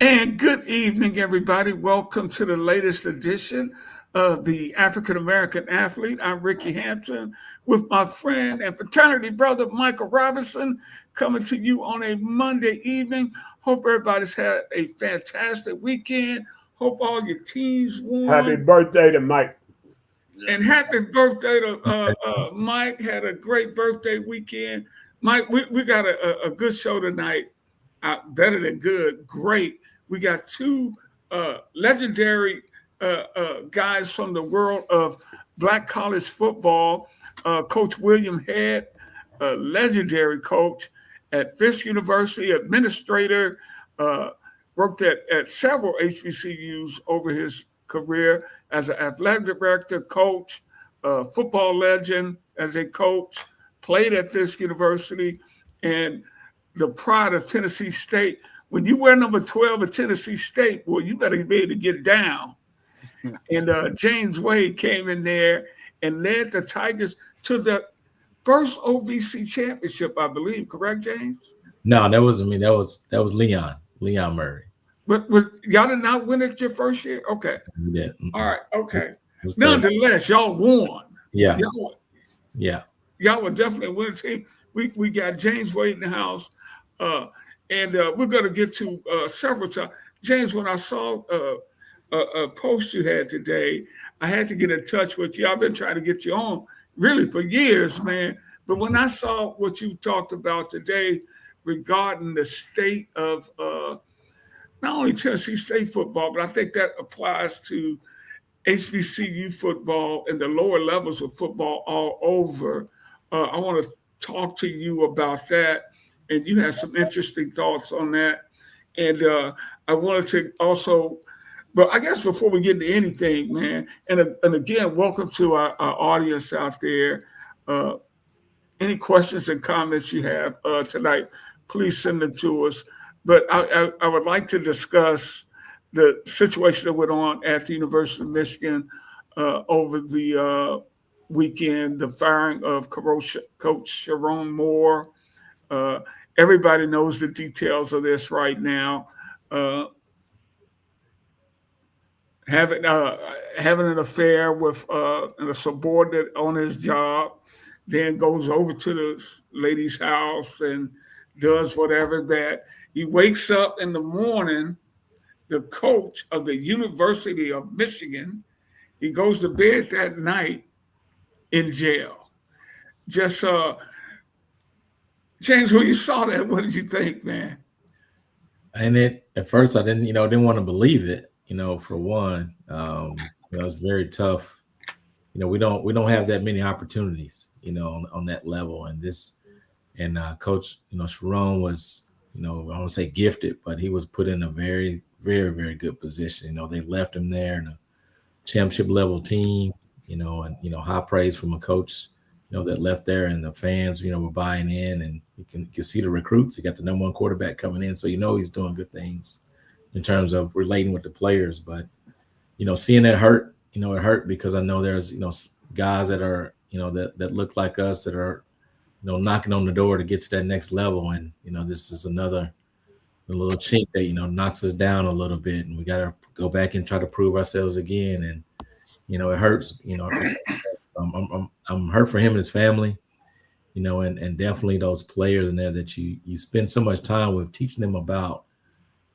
And good evening, everybody. Welcome to the latest edition of the African American Athlete. I'm Ricky Hampton with my friend and fraternity brother Michael Roberson coming to you on a Monday evening. Hope everybody's had a fantastic weekend. Hope all your teams Happy won. birthday to Mike. And happy birthday to Mike. Had a great birthday weekend. Mike, we got a good show tonight. Better than good, great. We got two legendary guys from the world of black college football. Coach William Head, a legendary coach at Fisk University, administrator, uh, worked at several HBCUs over his career as an athletic director, coach, football legend as a coach, played at Fisk University, and the pride of Tennessee State. When you wear number 12 at Tennessee State, well, you better be able to get down. And James Wade came in there and led the Tigers to the first OVC championship, I believe. Correct, James? No, that wasn't me. That was Leon Murray. But y'all did not win it your first year? Okay. Yeah. All right. Okay. It was Nonetheless, y'all won. Yeah. Y'all, Yeah. y'all were definitely a winning team. We got James Wade in the house. And we're going to get to several times. James, when I saw a post you had today, I had to get in touch with you. I've been trying to get you on really for years, man. But when I saw what you talked about today regarding the state of not only Tennessee State football, but I think that applies to HBCU football and the lower levels of football all over. I want to talk to you about that, and you had some interesting thoughts on that. And I wanted to also, but I guess before we get into anything, man, and again, welcome to our audience out there. Uh, any questions and comments you have tonight, please send them to us. But I would like to discuss the situation that went on at the University of Michigan over the weekend, the firing of Coach Sharon Moore. Uh, Everybody knows the details of this right now. Uh, having an affair with a subordinate on his job, then goes over to the lady's house and does whatever that. He wakes up in the morning, the coach of the University of Michigan. He goes to bed that night in jail. Just James, when you saw that, what did you think, man? And it at first I didn't want to believe it. For one, it's very tough. We don't have that many opportunities, on that level. And Coach, Sharon was, I don't want to say gifted, but he was put in a very, very, very good position. They left him there in a championship level team, and high praise from a coach, that left there, and the fans, were buying in, and you can see the recruits. He got the number one quarterback coming in, so he's doing good things in terms of relating with the players. But seeing that hurt, it hurt because I know there's guys that are that look like us that are knocking on the door to get to that next level, and this is another little chink that knocks us down a little bit, and we got to go back and try to prove ourselves again. And it hurts. I'm hurt for him and his family, and definitely those players in there that you spend so much time with, teaching them about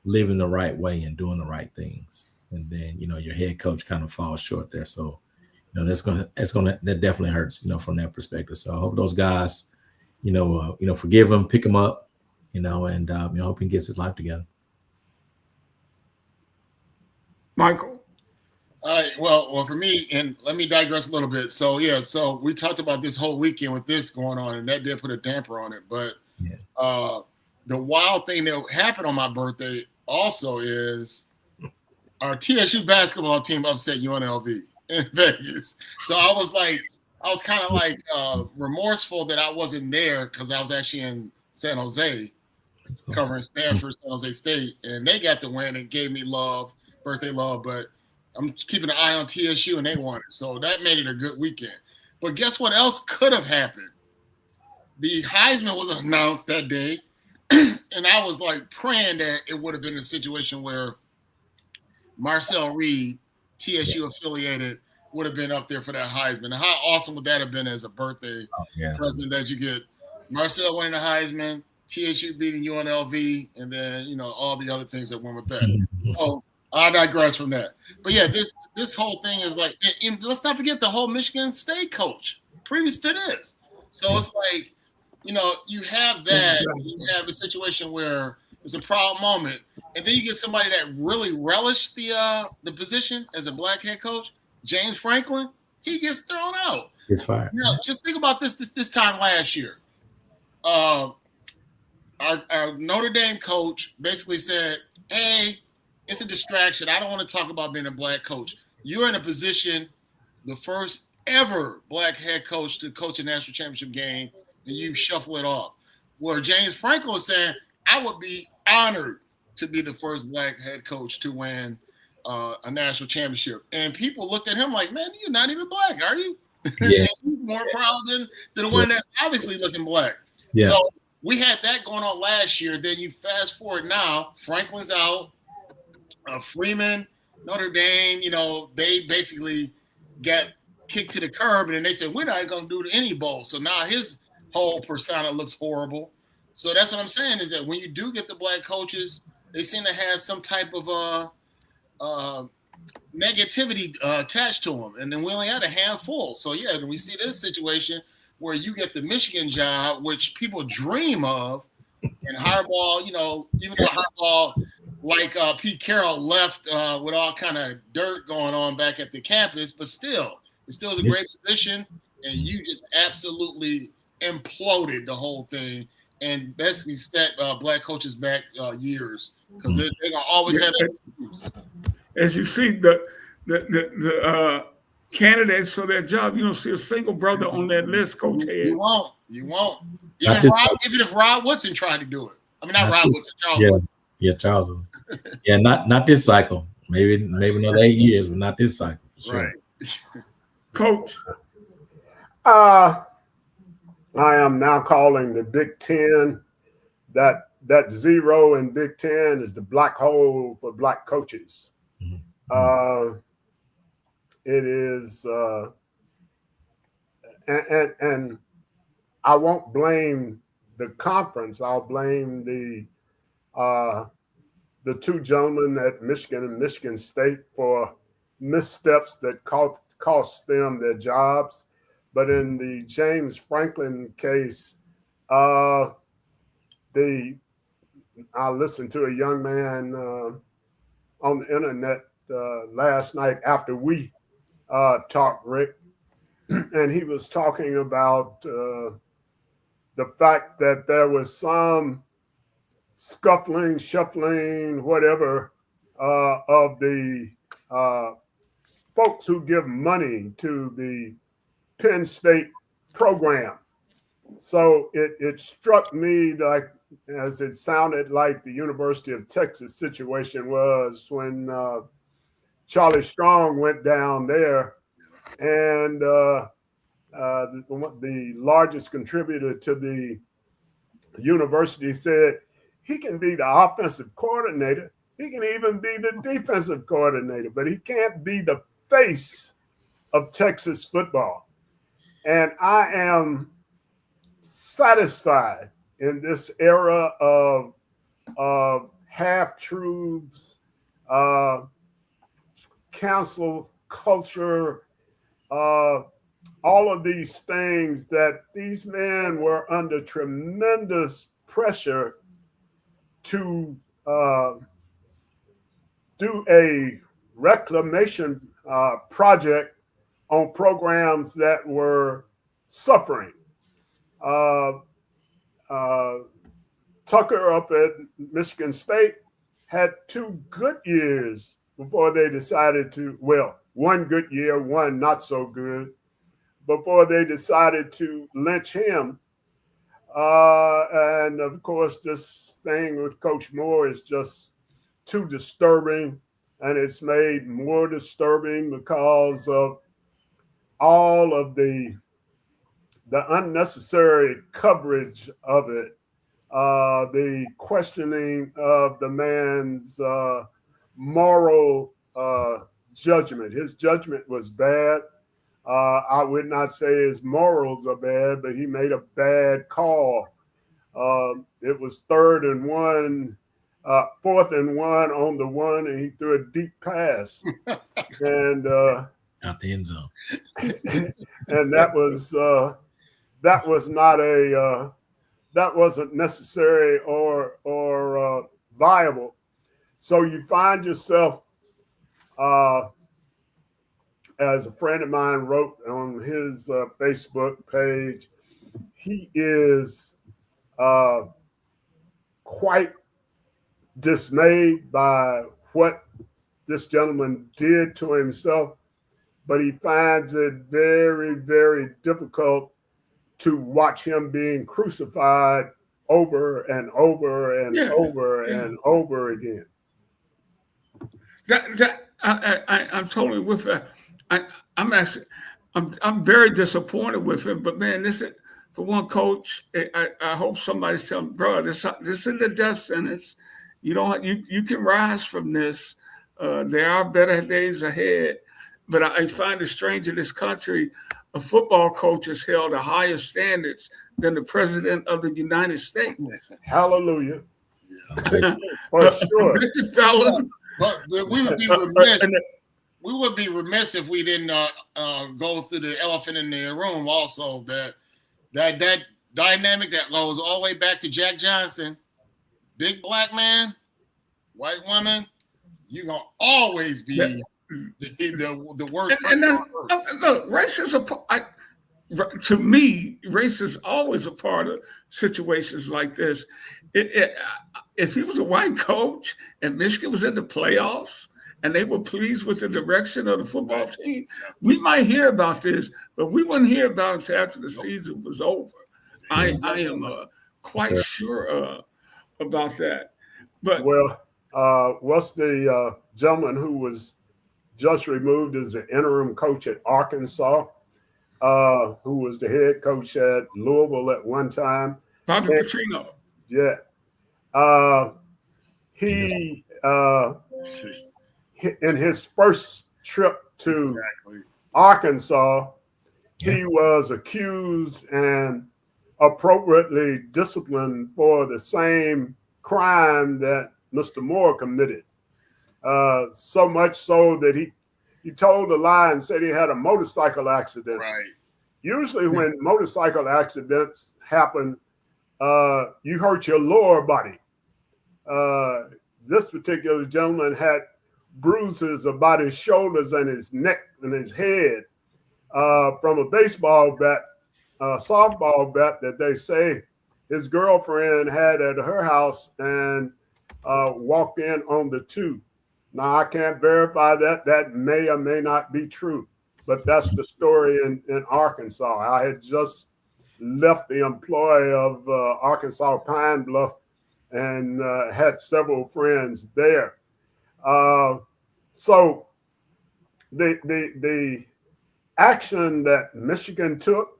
living the right way and doing the right things. And then your head coach kind of falls short there. So that definitely hurts, from that perspective. So I hope those guys, forgive him, pick him up, and hope he gets his life together. Michael. All right. Well, for me, and let me digress a little bit. So we talked about this whole weekend with this going on, and that did put a damper on it. But the wild thing that happened on my birthday also is our TSU basketball team upset UNLV in Vegas. So I was kind of like remorseful that I wasn't there because I was actually in San Jose covering Stanford, San Jose State, and they got the win and gave me birthday love, but I'm keeping an eye on TSU, and they won it. So that made it a good weekend. But guess what else could have happened? The Heisman was announced that day. and I was like praying that it would have been a situation where Marcel Reed, TSU affiliated, would have been up there for that Heisman. How awesome would that have been as a birthday present that you get Marcel winning the Heisman, TSU beating UNLV, and then all the other things that went with that. So I digress from that. But yeah, this whole thing is like, and let's not forget the whole Michigan State coach previous to this. So it's like, you have that, you have a situation where it's a proud moment, and then you get somebody that really relished the position as a black head coach, James Franklin. He gets thrown out. He's fired. Just think about this time last year. Our Notre Dame coach basically said, "Hey, it's a distraction. I don't want to talk about being a black coach. You're in a position, the first ever black head coach to coach a national championship game, and you shuffle it off." Where James Franklin was saying, "I would be honored to be the first black head coach to win a national championship." And people looked at him like, "Man, you're not even black, are you?" Yeah. He's more proud than the one that's obviously looking black. Yeah. So we had that going on last year. Then you fast forward now, Franklin's out, Freeman, Notre Dame, they basically got kicked to the curb, and then they said, "We're not going to do any bowl." So now his whole persona looks horrible. So that's what I'm saying, is that when you do get the black coaches, they seem to have some type of negativity attached to them. And then we only had a handful. So yeah, we see this situation where you get the Michigan job, which people dream of, and Harbaugh, even though Harbaugh, like Pete Carroll, left with all kind of dirt going on back at the campus, but still, it still is a great position, and you just absolutely imploded the whole thing and basically set black coaches back years, because they're gonna always have that. As you see the candidates for that job, you don't see a single brother on that list, Coach Head. You won't. Even if Rod Woodson tried to do it. I mean, not Rod Woodson, Charles Woodson. Yeah, Charles. Yeah, not this cycle. Maybe another 8 years, but not this cycle for sure. Right. Coach. I am now calling the Big Ten. That zero in Big Ten is the black hole for black coaches. Mm-hmm. It is, and I won't blame the conference. I'll blame the two gentlemen at Michigan and Michigan State for missteps that cost them their jobs. But in the James Franklin case, I listened to a young man on the internet last night after we talked, Rick, and he was talking about the fact that there was some scuffling, shuffling, whatever, of the folks who give money to the Penn State program. So it struck me like, as it sounded like the University of Texas situation was when Charlie Strong went down there, and the largest contributor to the university said he can be the offensive coordinator, he can even be the defensive coordinator, but he can't be the face of Texas football. And I am satisfied in this era of half-truths, cancel culture, all of these things, that these men were under tremendous pressure to do a reclamation project on programs that were suffering. Tucker up at Michigan State had 2 good years before they decided to, well, 1 good year, 1 not so good, before they decided to lynch him. And of course, this thing with Coach Moore is just too disturbing, and it's made more disturbing because of all of the unnecessary coverage of it the questioning of the man's moral judgment. His judgment was bad. I would not say his morals are bad, but he made a bad call. It was 4th and 1 on the 1, and he threw a deep pass, and out the end zone. and that was not a that wasn't necessary or viable. So you find yourself, as a friend of mine wrote on his Facebook page, he is quite dismayed by what this gentleman did to himself, but he finds it very, very difficult to watch him being crucified over and over and over and over again. I'm totally with that. I'm very disappointed with him. But man, this is for one coach. I hope somebody's telling, bro, this is the death sentence. You can rise from this. There are better days ahead. But I find it strange in this country, a football coach is held to higher standards than the president of the United States. Hallelujah. For sure. But we would be remiss. We would be remiss if we didn't go through the elephant in the room. Also, that dynamic that goes all the way back to Jack Johnson, big black man, white woman. You're gonna always be the worst. Look, race is to me, race is always a part of situations like this. If he was a white coach and Michigan was in the playoffs and they were pleased with the direction of the football team, we might hear about this, but we wouldn't hear about it until after the season was over. I am quite sure about that. But what's the gentleman who was just removed as the interim coach at Arkansas, who was the head coach at Louisville at one time? Bobby Petrino. Yeah. He in his first trip to Arkansas, he was accused and appropriately disciplined for the same crime that Mr. Moore committed. So much so that he told a lie and said he had a motorcycle accident. Right. Usually when motorcycle accidents happen, you hurt your lower body. This particular gentleman had bruises about his shoulders and his neck and his head from a baseball bat, softball bat that they say his girlfriend had at her house and walked in on the tube. Now, I can't verify that. That may or may not be true, but that's the story in Arkansas. I had just left the employ of Arkansas Pine Bluff and had several friends there. So the action that Michigan took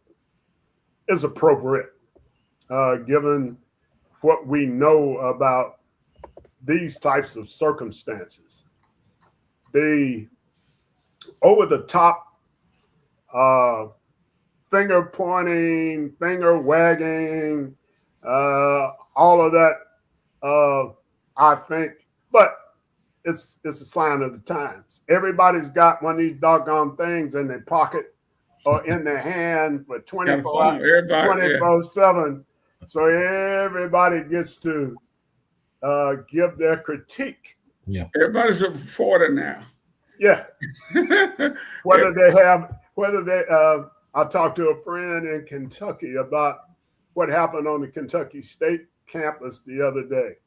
is appropriate, given what we know about these types of circumstances. The over-the-top finger pointing, finger wagging, all of that, I think, but it's a sign of the times. Everybody's got one of these doggone things in their pocket or in their hand for 24/7. So everybody gets to give their critique. Yeah, everybody's a reporter now. Yeah. I talked to a friend in Kentucky about what happened on the Kentucky State campus the other day,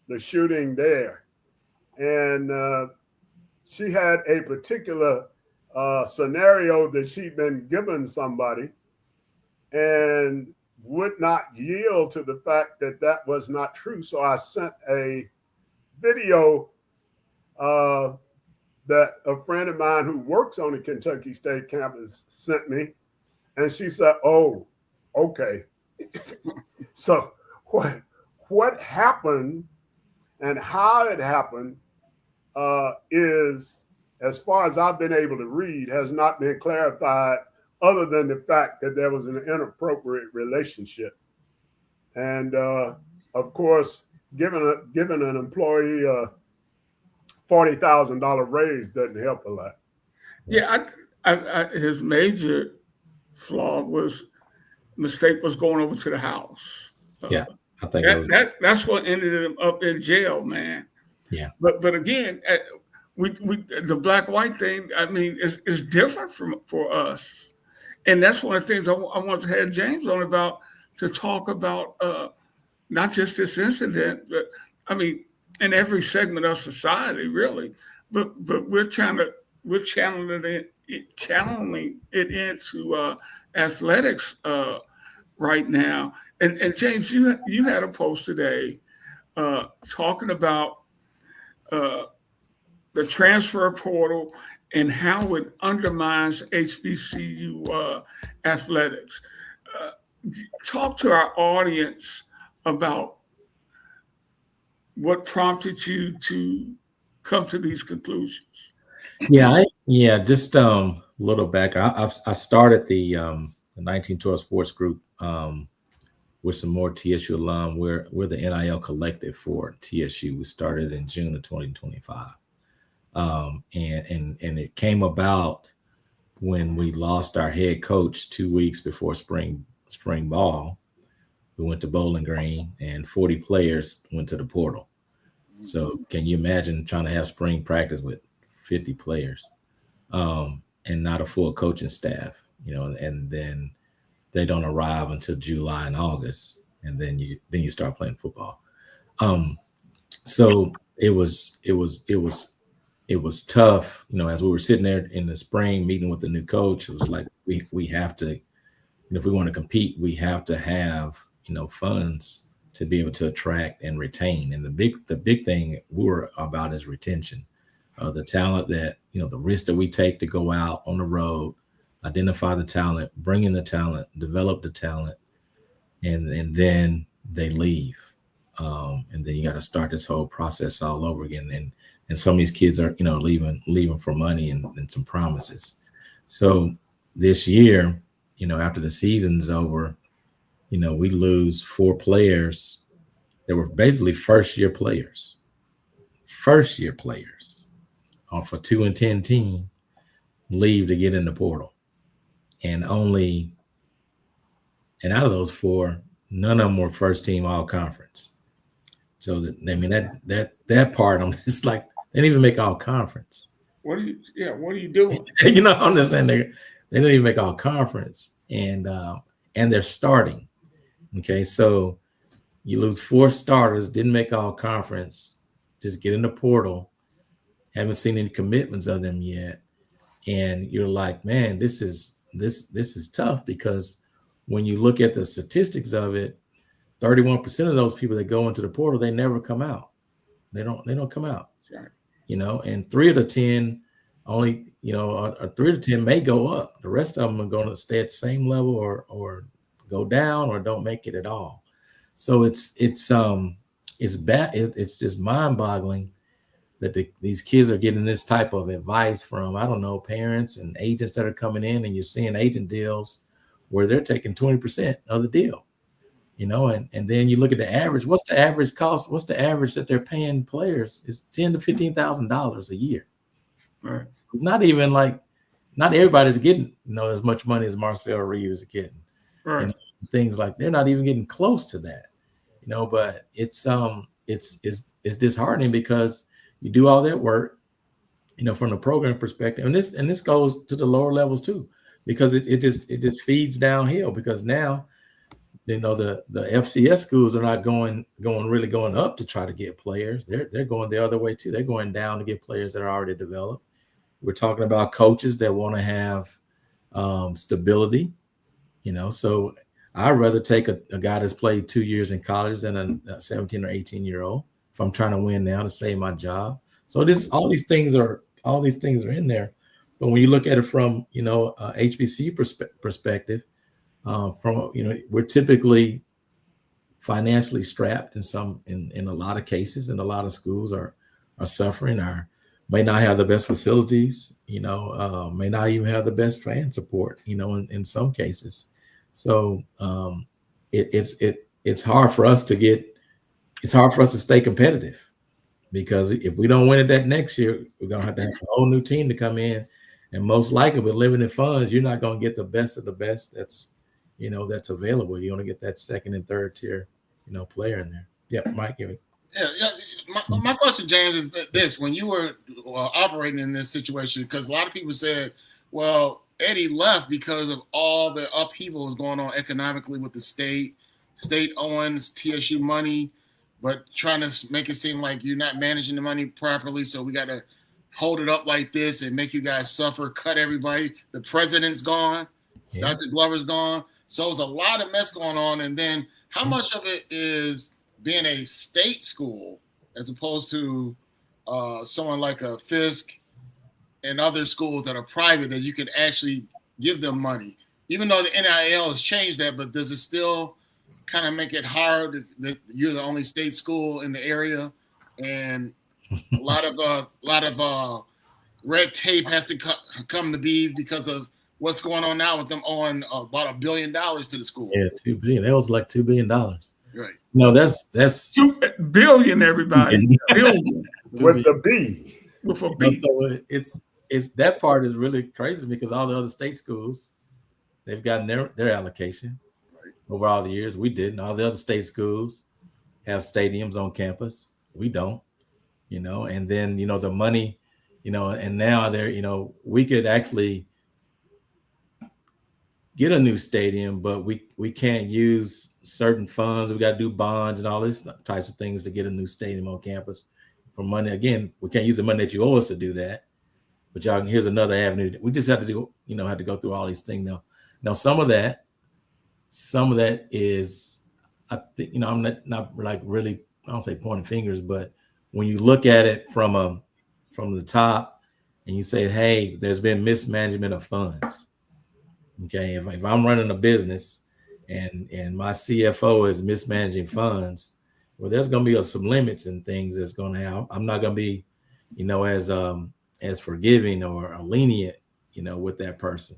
the shooting there. And she had a particular scenario that she'd been given somebody and would not yield to the fact that that was not true. So I sent a video that a friend of mine who works on the Kentucky State campus sent me. And she said, "Oh, okay." So what happened and how it happened is, as far as I've been able to read, has not been clarified, other than the fact that there was an inappropriate relationship. And of course, giving an employee a $40,000 raise doesn't help a lot. Yeah, his major flaw was mistake was going over to the house. Yeah, I think it was. That's what ended him up in jail, man. Yeah. But again, we the black white thing, I mean, is different for us, and that's one of the things I want to have James on about, to talk about not just this incident, but I mean, in every segment of society, really. But we're channeling it into athletics right now. And James, you had a post today talking about the transfer portal and how it undermines HBCU athletics. Talk to our audience about what prompted you to come to these conclusions. Just a little back. I started the 1912 Sports Group with some more TSU alum. We're the NIL collective for TSU. We started in June of 2025. And it came about when we lost our head coach 2 weeks before spring ball. We went to Bowling Green, and 40 players went to the portal. So can you imagine trying to have spring practice with 50 players and not a full coaching staff, and then they don't arrive until July and August, and then you start playing football. So it was tough, as we were sitting there in the spring meeting with the new coach. It was like we have to, if we want to compete, we have to have funds to be able to attract and retain. And the big thing we were about is retention. The talent that, the risk that we take to go out on the road, identify the talent, bring in the talent, develop the talent, and then they leave. And then you got to start this whole process all over again. And some of these kids are, leaving for money and some promises. So this year, after the season's over, we lose 4 players that were basically first-year players off a 2-10 team, leave to get in the portal. And out of those 4, none of them were first team all conference. So that part, it's like they didn't even make all conference. What are you doing? I'm just saying they didn't even make all conference, and they're starting. Okay, so you lose 4 starters, didn't make all conference, just get in the portal, haven't seen any commitments of them yet, and you're like, man, this is tough, because when you look at the statistics of it, 31% of those people that go into the portal, they never come out. They don't come out. Right. And 3 of the 10 only, 3 of the 10 may go up. The rest of them are going to stay at the same level or go down or don't make it at all. So it's bad. It's just mind-boggling that these kids are getting this type of advice from, I don't know, parents and agents that are coming in, and you're seeing agent deals where they're taking 20% of the deal, and then you look at the average. What's the average cost? What's the average that they're paying players? It's $10,000 to $15,000 a year. Right. It's not even like, not everybody's getting, as much money as Marcel Reed is getting. Right. Things like, they're not even getting close to that, but it's disheartening, because you do all that work, from the program perspective, and this goes to the lower levels too, because it just feeds downhill, because now, the FCS schools are not going up to try to get players. They're going the other way too. They're going down to get players that are already developed. We're talking about coaches that want to have stability, so I'd rather take a guy that's played 2 years in college than a 17 or 18-year-old if I'm trying to win now to save my job. So all these things are in there. But when you look at it from, HBCU perspective, we're typically financially strapped in a lot of cases, and a lot of schools are suffering, or may not have the best facilities, may not even have the best fan support, in some cases. So it's hard for us to stay competitive, because if we don't win it that next year, we're gonna have to have a whole new team to come in, and most likely with limited funds, you're not gonna get the best of the best that's available. You're gonna get that second and third tier, player in there. Yeah, Mike, give it. Yeah. My question, James, is this: when you were operating in this situation, because a lot of people said, well, Eddie left because of all the upheaval was going on economically with the state owns TSU money, but trying to make it seem like you're not managing the money properly. So we got to hold it up like this and make you guys suffer, cut everybody. The president's gone. Yeah. Dr. Glover's gone. So it's a lot of mess going on. And then how much of it is being a state school as opposed to someone like a Fisk and other schools that are private, that you can actually give them money, even though the NIL has changed that, but does it still kind of make it hard that you're the only state school in the area, and a lot of red tape has to come to be because of what's going on now with them owing about $1 billion to the school? Yeah, $2 billion. That was like $2 billion. Right. No, that's 2 billion. Everybody, billion with the B. With a B. So it's that part is really crazy, because all the other state schools, they've gotten their allocation over all the years. We didn't. All the other state schools have stadiums on campus. We don't, and then, the money, and now we could actually get a new stadium, but we can't use certain funds. We got to do bonds and all these types of things to get a new stadium on campus for money. Again, we can't use the money that you owe us to do that. But here's another avenue. We just have to do, have to go through all these things now. Now, some of that is, I think, I'm not like really, I don't say pointing fingers, but when you look at it from the top and you say, hey, there's been mismanagement of funds. Okay, if I'm running a business and my CFO is mismanaging funds, well, there's going to be some limits and things that's going to have. I'm not going to be, as forgiving or lenient, with that person.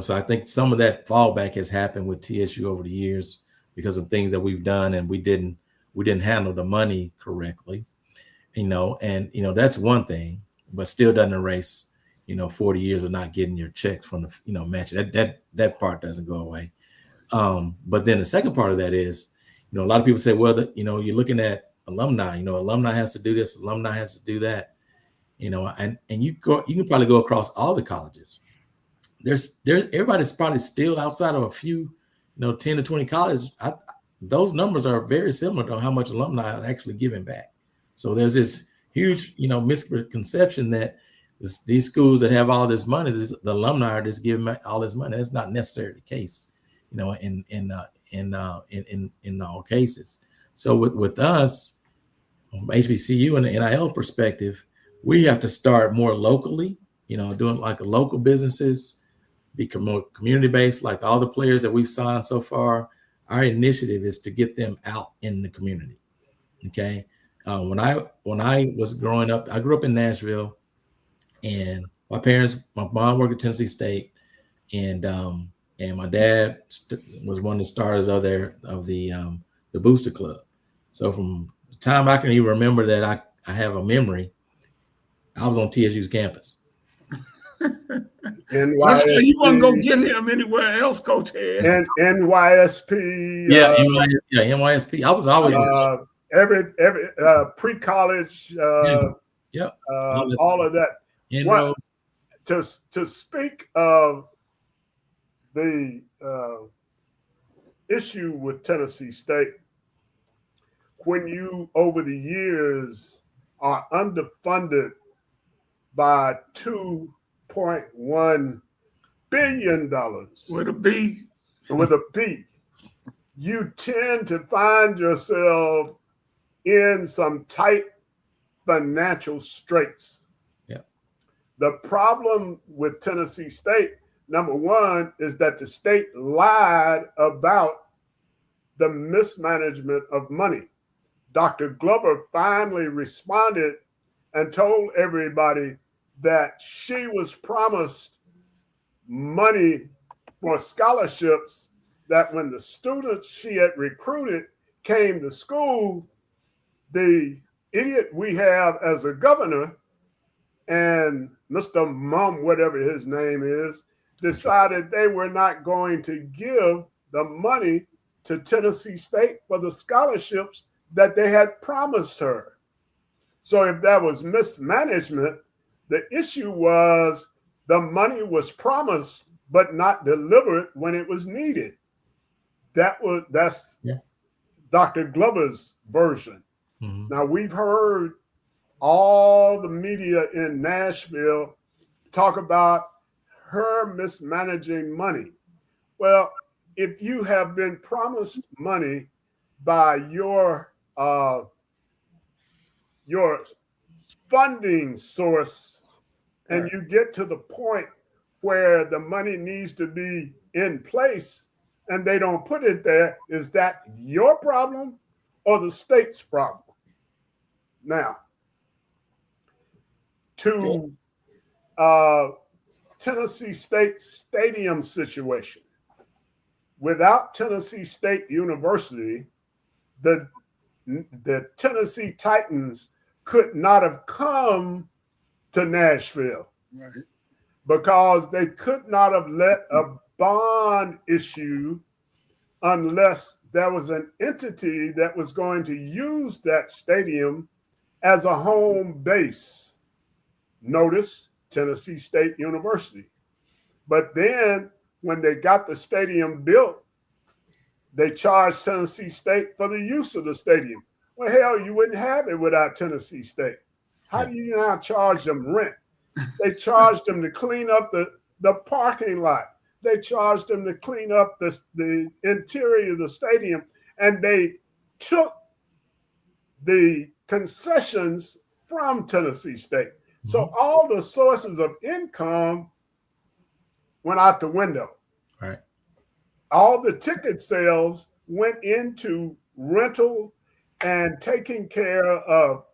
So I think some of that fallback has happened with TSU over the years because of things that we've done, and we didn't handle the money correctly, and that's one thing, but still doesn't erase 40 years of not getting your checks from the match. That part doesn't go away. But then the second part of that is, a lot of people say, well, you're looking at alumni, alumni has to do this, alumni has to do that, and you can probably go across all the colleges. Everybody's probably still outside of a few, 10 to 20 colleges. Those numbers are very similar to how much alumni are actually giving back. So there's this huge, misconception that these schools that have all this money, the alumni are just giving all this money. That's not necessarily the case, in all cases. So with us, from HBCU and the NIL perspective, we have to start more locally, doing like local businesses, be more community-based, like all the players that we've signed so far. Our initiative is to get them out in the community. Okay. When I was growing up, I grew up in Nashville, and my mom worked at Tennessee State, and my dad was one of the starters of the Booster Club. So from the time I can even remember that I have a memory, I was on TSU's campus. That's why you wouldn't go get him anywhere else, Coach Head. And NYSP. NYSP. I was always every pre-college. All of that. To speak of the issue with Tennessee State, when you over the years are underfunded by $2.1 billion with a B, you tend to find yourself in some tight financial straits. Yeah. The problem with Tennessee State, number one, is that the state lied about the mismanagement of money. Dr. Glover finally responded and told everybody that she was promised money for scholarships, that when the students she had recruited came to school, the idiot we have as a governor and Mr. Mum, whatever his name is, decided they were not going to give the money to Tennessee State for the scholarships that they had promised her. So if that was mismanagement, the issue was the money was promised but not delivered when it was needed. That's Dr. Glover's version. Mm-hmm. Now we've heard all the media in Nashville talk about her mismanaging money. Well, if you have been promised money by your funding source, and you get to the point where the money needs to be in place and they don't put it there, is that your problem or the state's problem? Now, to Tennessee State stadium situation. Without Tennessee State University, the Tennessee Titans could not have come to Nashville, right, because they could not have let a bond issue unless there was an entity that was going to use that stadium as a home base. Notice Tennessee State University. But then when they got the stadium built, they charged Tennessee State for the use of the stadium. Well, hell, you wouldn't have it without Tennessee State. How do you now charge them rent? They charged them to clean up the parking lot. They charged them to clean up the interior of the stadium. And they took the concessions from Tennessee State. So all the sources of income went out the window. Right. All the ticket sales went into rental and taking care of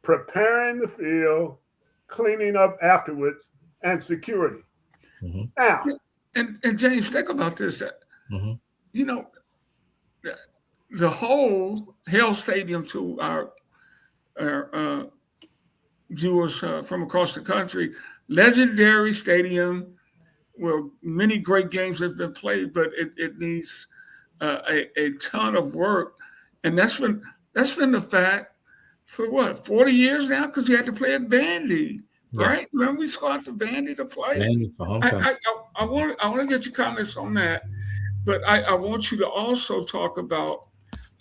preparing the field, cleaning up afterwards, and security. Mm-hmm. Now, and James, think about this. Mm-hmm. You know, the whole Hell Stadium to our viewers from across the country, legendary stadium where many great games have been played, but it needs a ton of work, and that's been the fact for what, 40 years now, because you had to play at Vandy, right? Remember we squad to Vandy to play. Vandy for homecoming. I want to get your comments on that, but I want you to also talk about.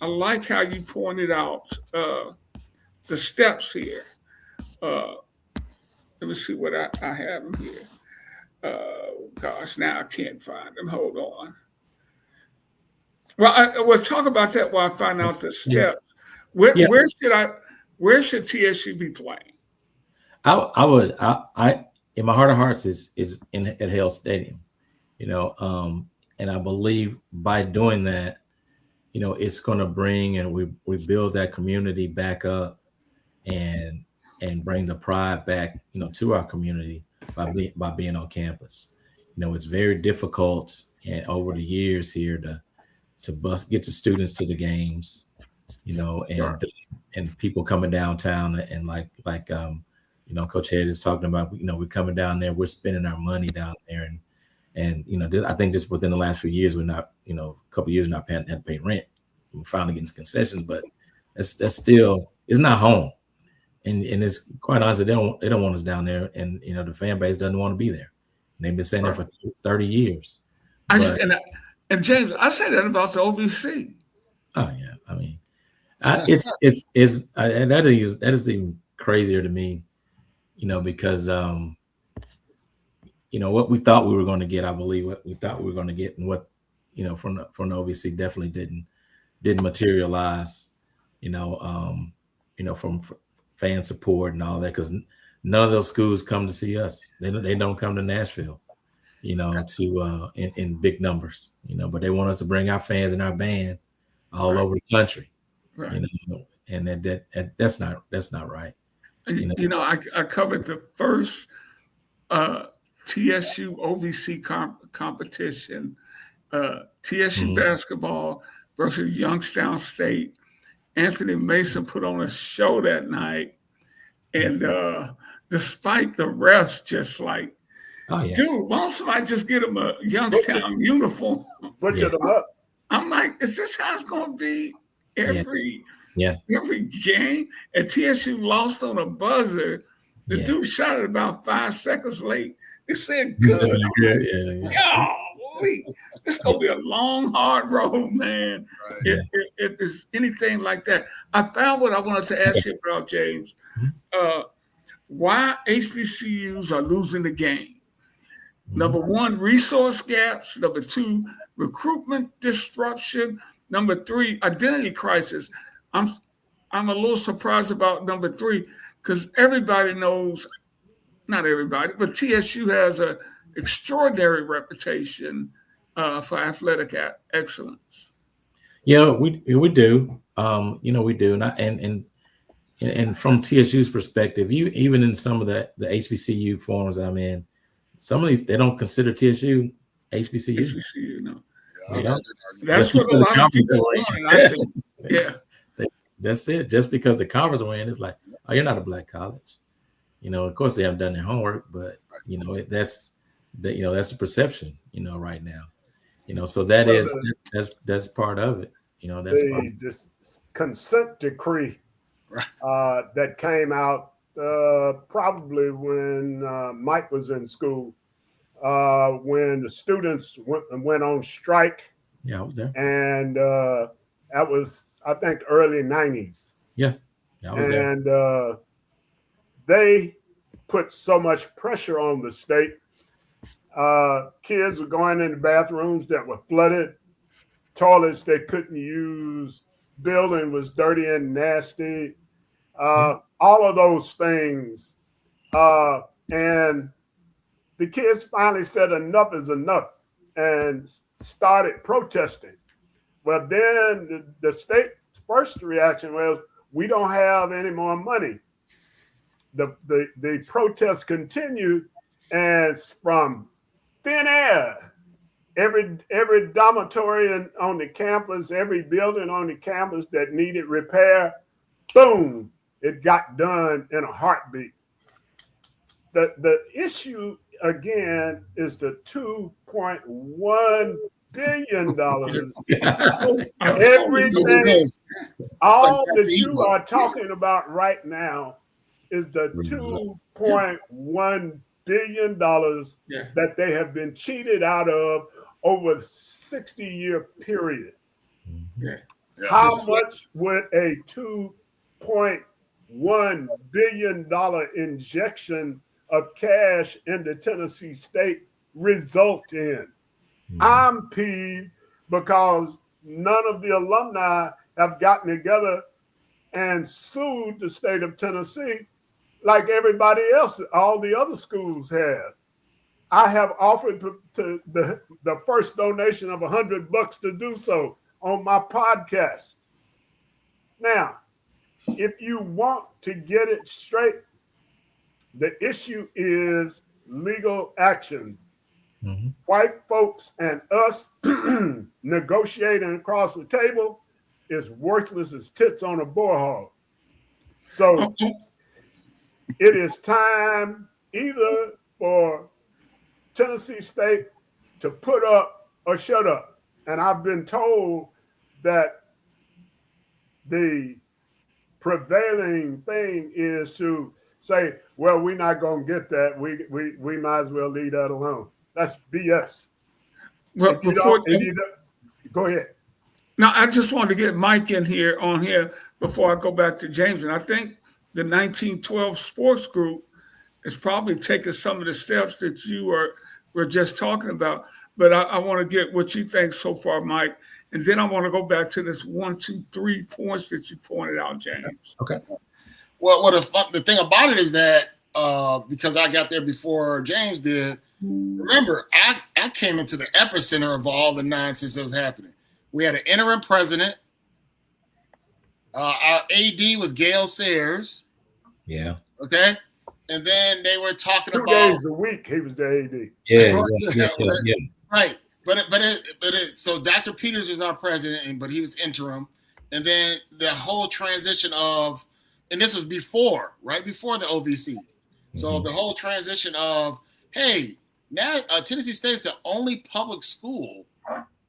I like how you pointed out the steps here. Let me see what I have them here. Gosh, now I can't find them. Hold on. Well, we'll talk about that while I find out the steps. Where should TSU be playing? I would in my heart of hearts is at Hale Stadium, and I believe by doing that, it's going to bring, and we build that community back up and bring the pride back, to our community by being on campus. It's very difficult and over the years here to get the students to the games, and people coming downtown and like Coach Head is talking about, we're coming down there, we're spending our money down there, and I think just within the last few years, we're not, a couple of years not had to pay rent. We're finally getting concessions, but that's still, it's not home. And it's quite honest, they don't want us down there, and the fan base doesn't want to be there. And they've been saying that for 30 years. And James, I say that about the OVC. Oh yeah, I mean, that is even crazier to me, because what we thought we were going to get, I believe what we thought we were going to get, and what from the OVC definitely didn't materialize. From fan support and all that, because none of those schools come to see us. They don't come to Nashville, to in big numbers, but they want us to bring our fans and our band all over the country. Right. You know, and that's not right. You know, I covered the first TSU OVC competition, TSU basketball versus Youngstown State. Anthony Mason put on a show that night, and despite the refs just like, dude, why don't somebody just get him a Youngstown uniform? Butcher them up. I'm like, is this how it's going to be every game? And TSU lost on a buzzer. The dude shot it about 5 seconds late. They said good. Golly, it's going to be a long, hard road, man. Right. If it's anything like that. I found what I wanted to ask you about, James. Why HBCUs are losing the game. Number one, resource gaps. Number two, recruitment disruption. Number three, identity crisis. I'm a little surprised about number three because everybody knows, not everybody, but TSU has an extraordinary reputation for athletic excellence. Yeah, we do. We do, and from TSU's perspective, even in some of the HBCU forums I'm in, some of these they don't consider TSU HBCU. HBCU, no. That's what a lot of people are doing, I think. Yeah. That's it. Just because the conference we're in is like, oh, you're not a black college. Of course they haven't done their homework, but that's the perception, right now. So that's part of it. This consent decree that came out probably when Mike was in school, when the students went on strike. Yeah, I was there. And that was, I think, early 90s. Yeah, I was there. And they put so much pressure on the state. Kids were going into bathrooms that were flooded, toilets they couldn't use, building was dirty and nasty. All of those things. And the kids finally said enough is enough and started protesting. Well, then the state's first reaction was, we don't have any more money. The protests continued, and from thin air, every dormitory on the campus, every building on the campus that needed repair, boom, it got done in a heartbeat. The issue, again, is the $2.1 billion. Everything, all that you are talking about right now is the $2.1 billion that they have been cheated out of over a 60-year period. How much would a $2.1 billion injection of cash into Tennessee State result in? I'm peeved because none of the alumni have gotten together and sued the state of Tennessee like everybody else, all the other schools have. I have offered to the first donation of $100 to do so on my podcast. Now, if you want to get it straight, the issue is legal action. White folks and us negotiating across the table is worthless as tits on a boar hog. So it is time either for Tennessee State to put up or shut up. And I've been told that the prevailing thing is to say, well, we're not going to get that. We might as well leave that alone. That's BS. Well, go ahead. Now, I just wanted to get Mike in here before I go back to James. And I think the 1912 Sports Group is probably taking some of the steps that you were just talking about. But I want to get what you think so far, Mike. And then I want to go back to this 1, 2, 3 points that you pointed out, James. Okay. Well, the thing about it is that because I got there before James did, remember, I came into the epicenter of all the nonsense that was happening. We had an interim president Our AD was Gail Sayers. Yeah. Okay. And then they were talking 2 about days a week. He was the AD. Yeah. Right. So Dr. Peters was our president, but he was interim. And then the whole transition of, and this was right before the OVC. So the whole transition of, hey, now Tennessee State is the only public school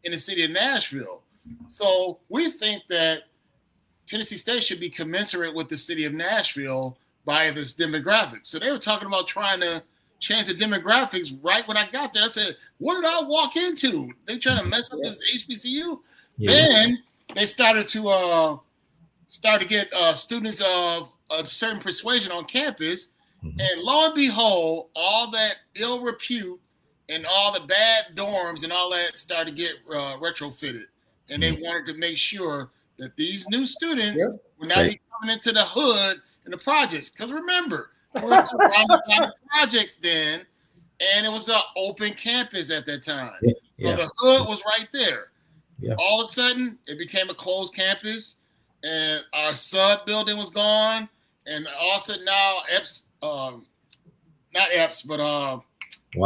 in the city of Nashville. So we think that Tennessee State should be commensurate with the city of Nashville by its demographics. So they were talking about trying to change the demographics right when I got there. I said, what did I walk into? They trying to mess up this HBCU? Yeah. Then they started to get students of a certain persuasion on campus. And lo and behold, all that ill repute and all the bad dorms and all that started to get retrofitted. And they wanted to make sure that these new students would not be coming into the hood and the projects. Because remember, we were surrounded by the projects then, and it was an open campus at that time. So the hood was right there. All of a sudden, it became a closed campus, and our sub building was gone. And all of a sudden now, not Epps, but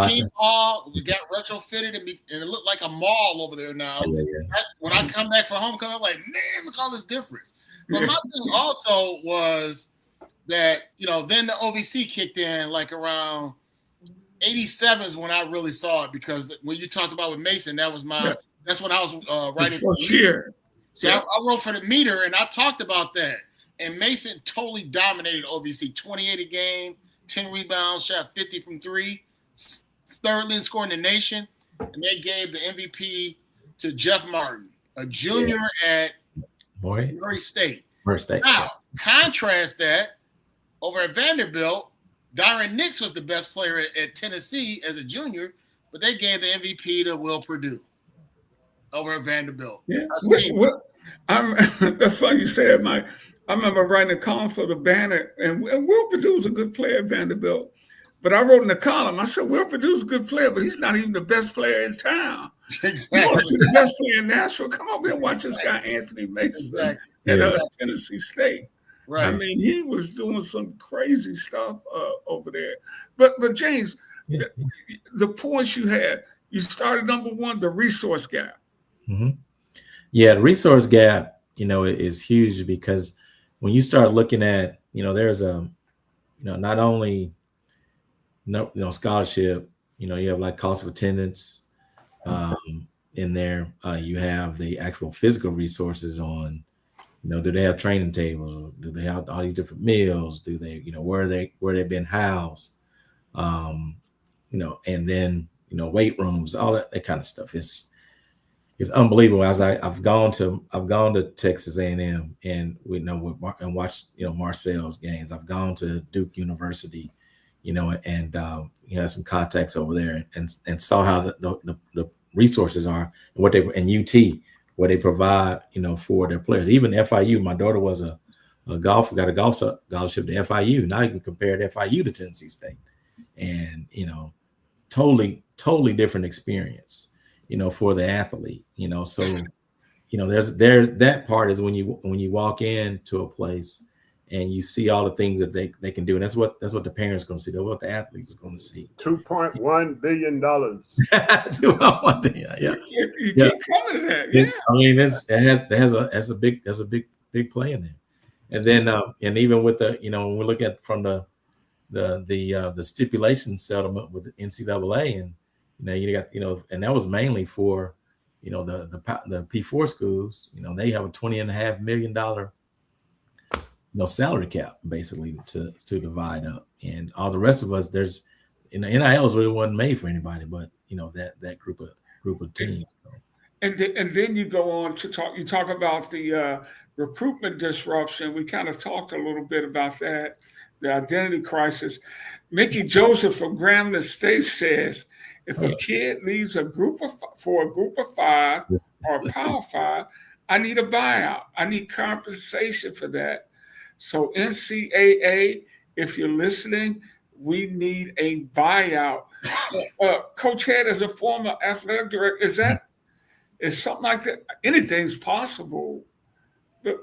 King Hall, we got retrofitted and it looked like a mall over there now. When I come back from homecoming, I'm like, man, look all this difference. But my thing also was that, then the OVC kicked in like around 87 is when I really saw it, because when you talked about with Mason, that's when I was writing for the meter. So I wrote for the meter and I talked about that. And Mason totally dominated OVC, 28 a game, 10 rebounds, shot 50 from 3, third leading scorer in the nation. And they gave the MVP to Jeff Martin, a junior at Murray State. Now, contrast that over at Vanderbilt, Dyron Nix was the best player at Tennessee as a junior, but they gave the MVP to Will Purdue over at Vanderbilt. Yeah. That's funny you said, Mike. I remember writing a column for the Banner, and Will Purdue's a good player at Vanderbilt. But I wrote in the column, I said, Will Purdue's a good player, but he's not even the best player in town. Exactly. You want to see the best player in Nashville? Come over here and watch this guy, Anthony Mason, at Tennessee State. Right. I mean, he was doing some crazy stuff over there. But James, the points you had, you started number one, the resource gap. Mm-hmm. Yeah, the resource gap, is huge, because when you start looking at, there's not only scholarship, you have like cost of attendance in there. You have the actual physical resources on, do they have training tables? Do they have all these different meals? Do they, where they've been housed? And then, weight rooms, all that kind of stuff. It's unbelievable. As I've gone to Texas A&M and and watched Marcel's games. I've gone to Duke University, and had some contacts over there and saw how the resources are and what UT, what they provide for their players. Even FIU, my daughter was got a golf scholarship to FIU. Now you can compare FIU to Tennessee State, and totally different experience. For the athlete, so, there's that part is when you walk into a place and you see all the things that they can do. And that's what the parents are going to see. That's what the athletes are going to see. $2.1 billion. $2.1 billion. Yeah. You keep coming to that. Yeah. I mean, it has a big play in there. And then, and even with the, when we look at from the stipulation settlement with the NCAA, and, you got, and that was mainly for, the P4 schools, they have a $20.5 million, salary cap basically to divide up. And all the rest of us, there's, NILs really wasn't made for anybody, but, that group of teams. And then you go on to talk about the recruitment disruption. We kind of talked a little bit about that, the identity crisis. Mickey Joseph from Grambling State says, if a kid leaves for a group of 5 or a Power 5, I need a buyout. I need compensation for that. So NCAA, if you're listening, we need a buyout. Coach Head, as a former athletic director, is something like that? Anything's possible.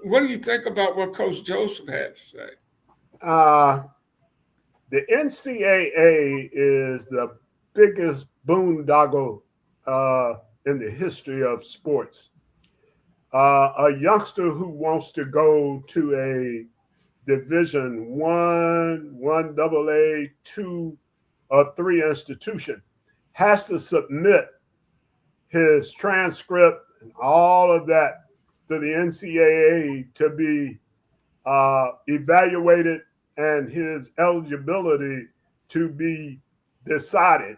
What do you think about what Coach Joseph had to say? The NCAA is the biggest boondoggle in the history of sports. A youngster who wants to go to a Division one AA, two, or three institution has to submit his transcript and all of that to the NCAA to be evaluated and his eligibility to be decided.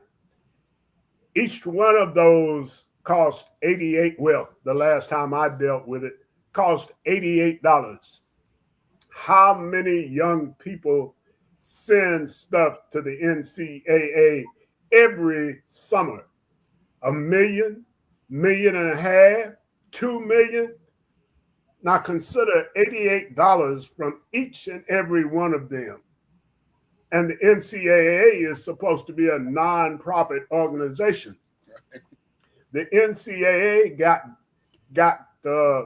Each one of those cost 88. Well, the last time I dealt with it, cost $88. How many young people send stuff to the NCAA every summer? 1 million, 1.5 million, 2 million. Now consider $88 from each and every one of them. And the NCAA is supposed to be a nonprofit organization. The NCAA got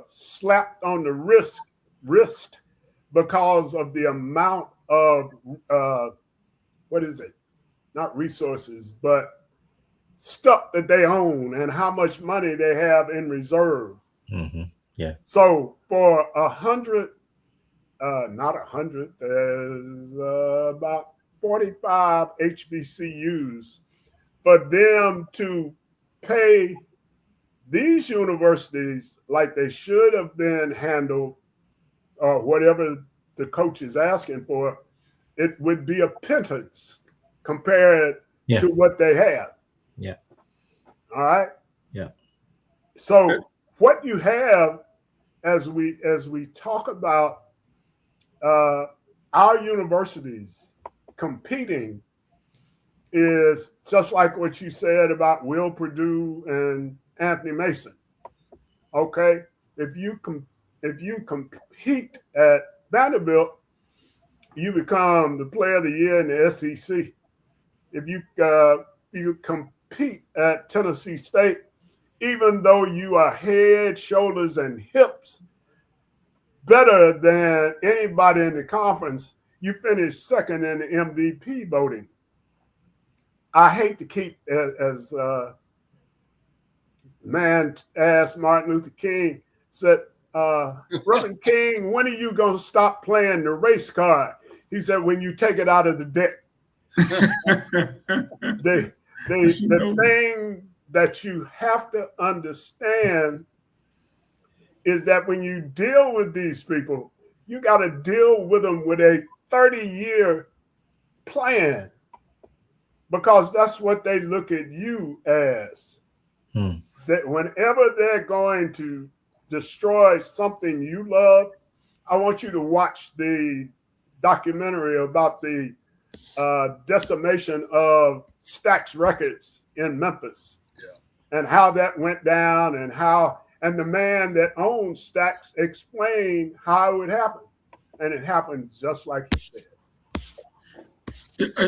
slapped on the wrist because of the amount of not resources, but stuff that they own and how much money they have in reserve. Mm-hmm. Yeah. So for 100, not 100, there's about 45 HBCUs, for them to pay these universities like they should have been handled, or whatever the coach is asking for, it would be a pittance compared to what they have. Yeah. All right. Yeah. So what you have as we talk about our universities competing is just like what you said about Will Purdue and Anthony Mason. Okay, if you compete at Vanderbilt, you become the player of the year in the SEC. If you compete at Tennessee State, even though you are head, shoulders, and hips better than anybody in the conference, you finish second in the MVP voting. I hate to keep, as man asked Martin Luther King, said, Reverend King, when are you going to stop playing the race card? He said, when you take it out of the deck. The thing that you have to understand is that when you deal with these people, you got to deal with them with a 30-year plan, because that's what they look at you as. That whenever they're going to destroy something you love, I want you to watch the documentary about the decimation of Stax Records in Memphis, and how that went down, and the man that owned Stax explained how it would happen, and it happened just like he said.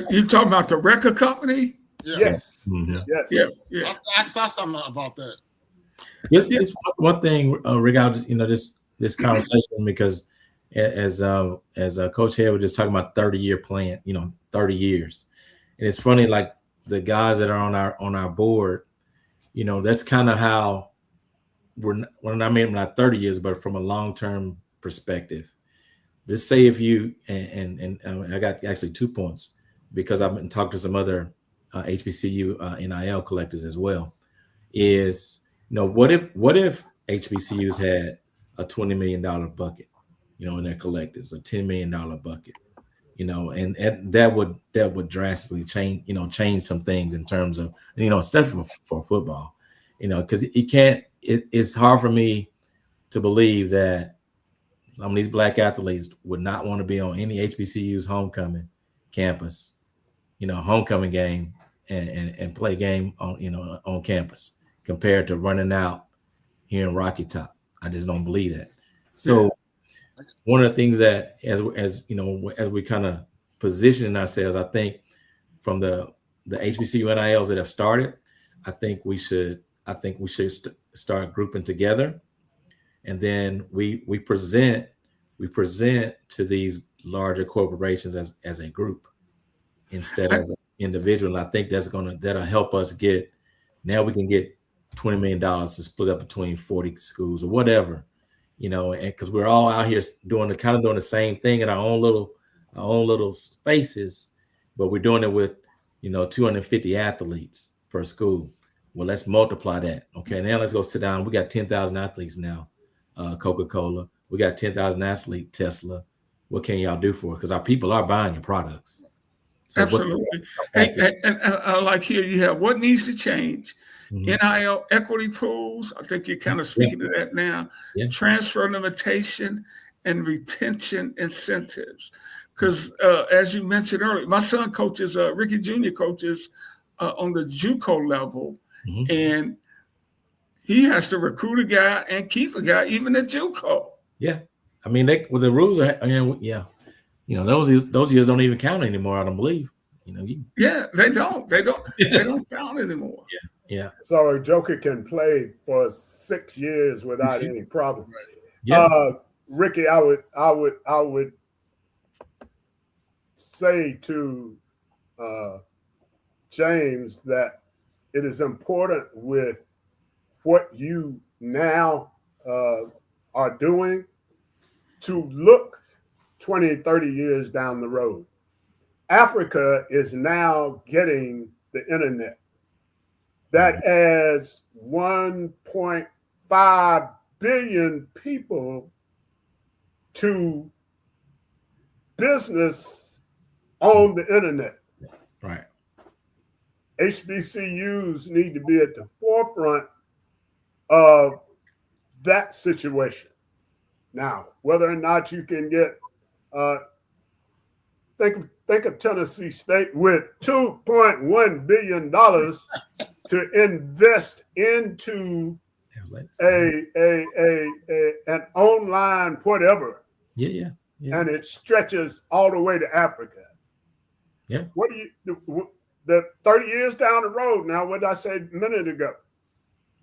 You talking about the record company? Yeah. Yes. Mm-hmm. Yes. Yeah. I saw something about that. It's one thing, Rick. I'll just this conversation, because as Coach Head was just talking about 30-year plan, 30 years, and it's funny, like the guys that are on our board, that's kind of how not 30 years, but from a long-term perspective. Just say if you and I got actually 2 points, because I've been talking to some other HBCU NIL collectors as well. Is what if HBCUs had a $20 million bucket, in their collectives, a $10 million bucket, and that would drastically change some things in terms of, especially for football, because it's hard for me to believe that some of these black athletes would not want to be on any HBCU's homecoming campus, homecoming game and play game on campus, compared to running out here in Rocky Top. I just don't believe that. So one of the things that as we kind of position ourselves, I think from the HBCU NILs that have started, I think we should start grouping together and then we present to these larger corporations as a group instead of individual. And I think that'll help us get. Now we can get $20 million to split up between 40 schools or whatever, and because we're all out here doing the same thing in our own little spaces, but we're doing it with 250 athletes per school. Well, let's multiply that. Okay, now let's go sit down. We got 10,000 athletes now. Coca-Cola. We got 10,000 athletes. Tesla. What can y'all do for us? Because our people are buying your products. So absolutely. And like here, you have what needs to change. NIL equity pools. I think you're kind of speaking to that now. Transfer limitation and retention incentives. Because as you mentioned earlier, my son coaches, Ricky Jr. coaches on the JUCO level, and he has to recruit a guy and keep a guy even at JUCO. Yeah, I mean, the rules are, those years don't even count anymore. I don't believe. They don't. They don't count anymore. Yeah. So a joker can play for 6 years without any problem. Yes. Ricky, I would say to James that it is important with what you now are doing to look 20, 30 years down the road. Africa is now getting the internet. That adds 1.5 billion people to business on the internet. Right. HBCUs need to be at the forefront of that situation. Now, whether or not you can get, think of Tennessee State with $2.1 billion to invest into an online whatever. Yeah. And it stretches all the way to Africa. Yeah. What do you, the 30 years down the road now, what did I say a minute ago?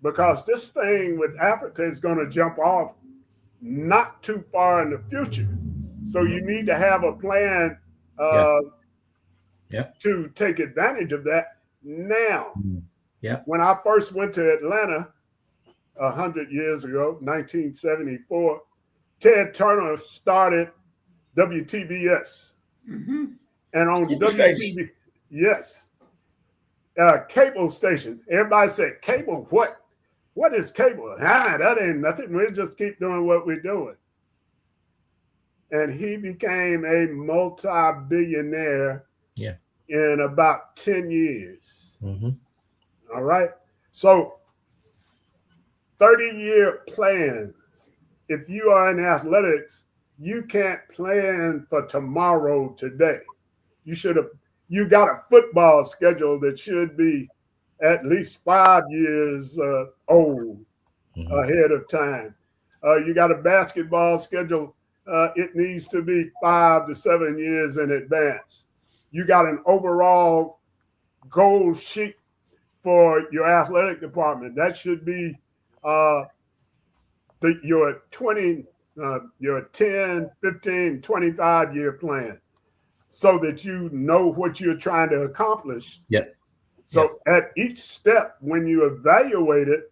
Because this thing with Africa is going to jump off not too far in the future. So you need to have a plan to take advantage of that now. Yeah. When I first went to Atlanta 100 years ago, 1974, Ted Turner started WTBS. And on WTBS, yes, cable station. Everybody said, cable, what? What is cable? That ain't nothing. We just keep doing what we're doing. And he became a multi-billionaire in about 10 years. All right. So 30-year plans. If you are in athletics, you can't plan for tomorrow today. You got a football schedule that should be at least 5 years old ahead of time. You got a basketball schedule. It needs to be 5 to 7 years in advance. You got an overall goal sheet for your athletic department. That should be your 10, 15, 25-year plan so that you know what you're trying to accomplish. Yeah. So at each step, when you evaluate it,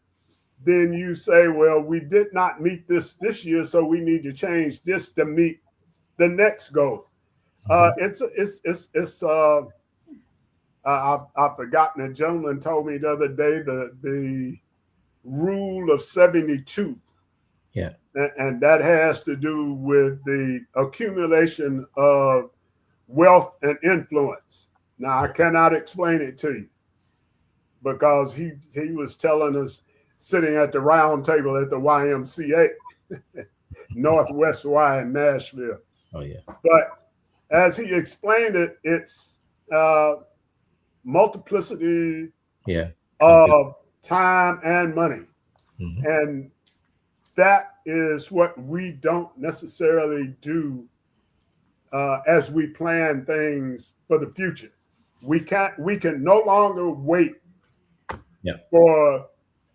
then you say, well, we did not meet this year, so we need to change this to meet the next goal. I've forgotten, a gentleman told me the other day the rule of 72. Yeah. And that has to do with the accumulation of wealth and influence. Now, I cannot explain it to you because he was telling us sitting at the round table at the YMCA, Northwest Y in Nashville. Oh, yeah. But as he explained it, it's multiplicity of time and money. And that is what we don't necessarily do as we plan things for the future. We can no longer wait for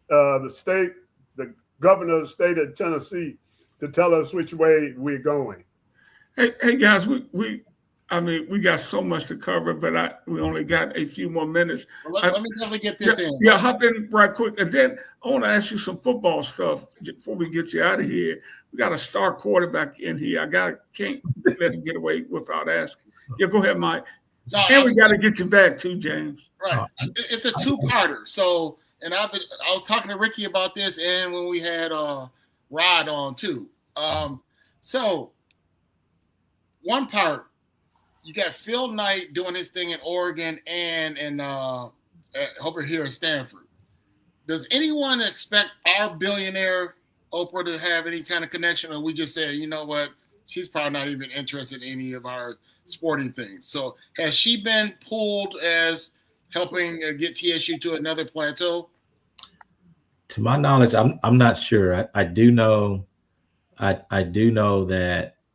the state, the governor of the state of Tennessee to tell us which way we're going. Hey guys, we got so much to cover, but we only got a few more minutes. Well, let me definitely get this in. Yeah, hop in right quick. And then I want to ask you some football stuff before we get you out of here. We got a star quarterback in here. Can't let him get away without asking. Yeah, go ahead, Mike. No, and we got to get you back too, James. Right. It's a two-parter. So, and I was talking to Ricky about this, and when we had Rod on too. So, one part, you got Phil Knight doing his thing in Oregon and over here at Stanford. Does anyone expect our billionaire Oprah to have any kind of connection, or we just say, you know what, she's probably not even interested in any of our sporting things? So has she been pulled as helping get TSU to another plateau? To my knowledge, I'm not sure. I do know that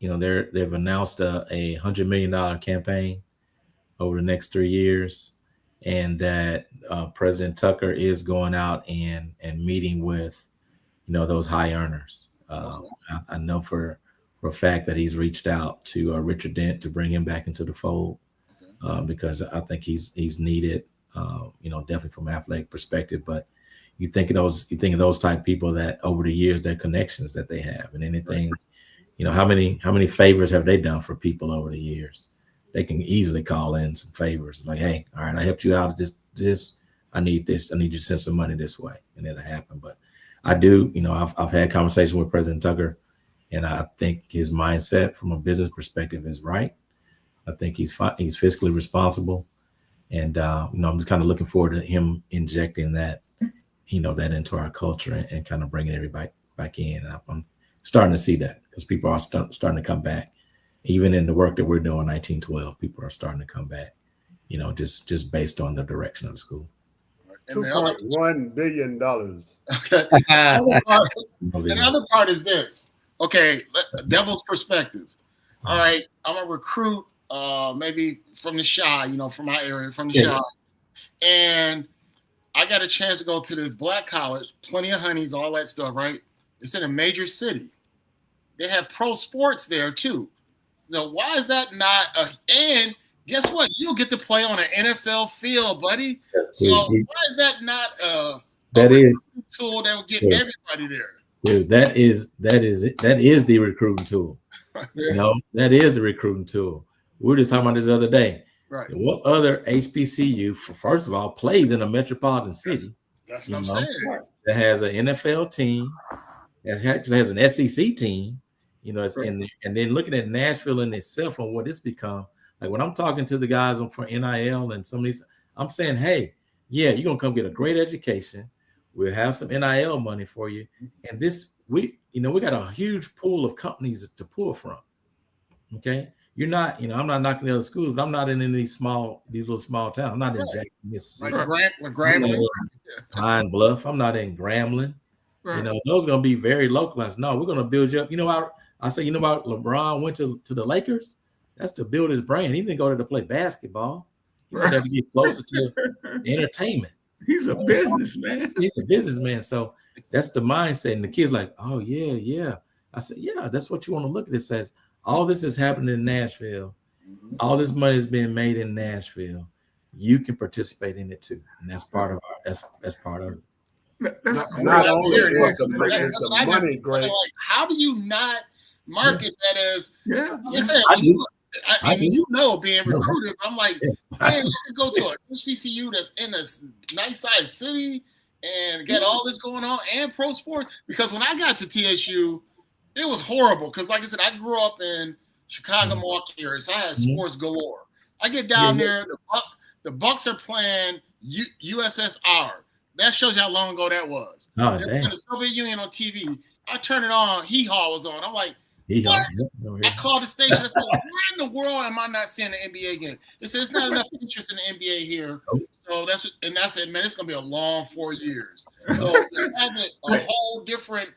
they've announced a $100 million campaign over the next 3 years, and that President Tucker is going out and meeting with those high earners. I know for a fact that he's reached out to Richard Dent to bring him back into the fold, because I think he's needed, definitely from an athletic perspective. But you think of those type of people that over the years, their connections that they have, and anything, how many favors have they done for people over the years? They can easily call in some favors, like, hey, all right, I helped you out with this. I need this. I need you to send some money this way, and it'll happen. But I do, I've had conversations with President Tucker, and I think his mindset from a business perspective is right. I think he's fiscally responsible, and I'm just kind of looking forward to him injecting that, that into our culture and kind of bringing everybody back in. And I'm starting to see that because people are starting to come back, even in the work that we're doing. 1912, people are starting to come back, just based on the direction of the school. $2.1 billion. Okay. Another part is this. Okay, devil's perspective. All right, I'm a recruit, maybe from the Chi, from my area, from the Chi, and I got a chance to go to this black college, plenty of honeys, all that stuff, right? It's in a major city. They have pro sports there too. Now, why is that not and guess what? You'll get to play on an NFL field, buddy. So why is that not a tool that will get everybody there? Dude, that is the recruiting tool. That is the recruiting tool. We were just talking about this the other day. Right. What other HBCU, first of all, plays in a metropolitan city? That's what I'm saying. That has an NFL team, that actually has an SEC team, and then looking at Nashville in itself and what it's become. Like when I'm talking to the guys for NIL and some of these, I'm saying, hey, yeah, you're gonna come get a great education. We'll have some NIL money for you, and we got a huge pool of companies to pull from. Okay. You're not, I'm not knocking the other schools, but I'm not in any these little small towns. I'm not in Jackson, Mississippi. Like Grambling. Pine Bluff. I'm not in Grambling. Right. Those are going to be very localized. No, we're going to build you up. I say, about LeBron went to the Lakers? That's to build his brand. He didn't go there to play basketball. He went there to get closer to entertainment. He's a businessman. He's a businessman. So that's the mindset. And the kid's like, oh, yeah. I said, yeah, that's what you want to look at. It says, all this is happening in Nashville. All this money is being made in Nashville. You can participate in it too, and that's part of that's part of it. That's not only is the money great. Like, how do you not market that as? Yeah, I mean, being recruited. I'm like, man, you can go to a HBCU that's in a nice sized city and get all this going on and pro sports. Because when I got to TSU, it was horrible because, like I said, I grew up in Chicago, Milwaukee area, so I had sports galore. I get down there, the Bucks are playing USSR. That shows you how long ago that was. Oh, they're playing the Soviet Union on TV. I turn it on, Hee Haw was on. I'm like, what? I called the station. I said, why in the world am I not seeing the NBA game? They said, it's not enough interest in the NBA here. So I said, man, it's going to be a long 4 years. So you have a whole different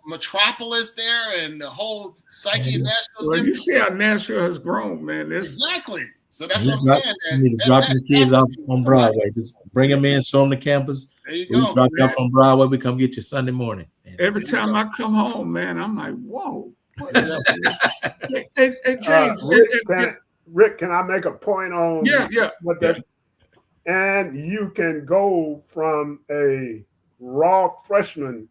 metropolis there and the whole psyche of Nashville. Well, you see how Nashville has grown, man. Exactly. So that's what I'm saying. You need to drop your kids off on Broadway. Just bring them in, show them the campus. There you go. Drop you off on Broadway. We come get you Sunday morning. And Every time I come home, man, I'm like, whoa. What is that? Hey, James. Rick, can I make a point on Yeah. what that? And you can go from a raw freshman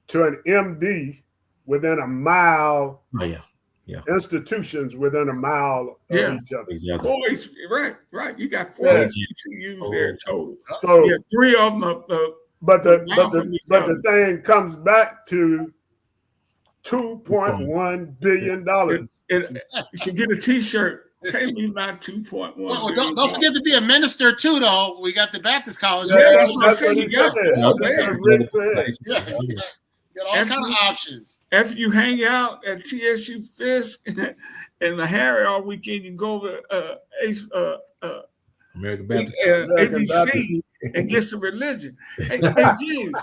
to an MD within a mile. Oh yeah. Institutions within a mile of each other. Exactly. Boys, right. You got 4 HBCUs there total. So 3 of them. But the thing comes back to $2.1 billion. You should get a T-shirt. Pay me my 2.1. Well, don't forget to be a minister too, though. We got the Baptist college. Yeah, that's what I'm saying. You got Rick said. Yeah, you got all kinds of options. After you hang out at TSU Fisk and the Harry all weekend, you go over American Baptist. ABC and get some religion. Hey, James,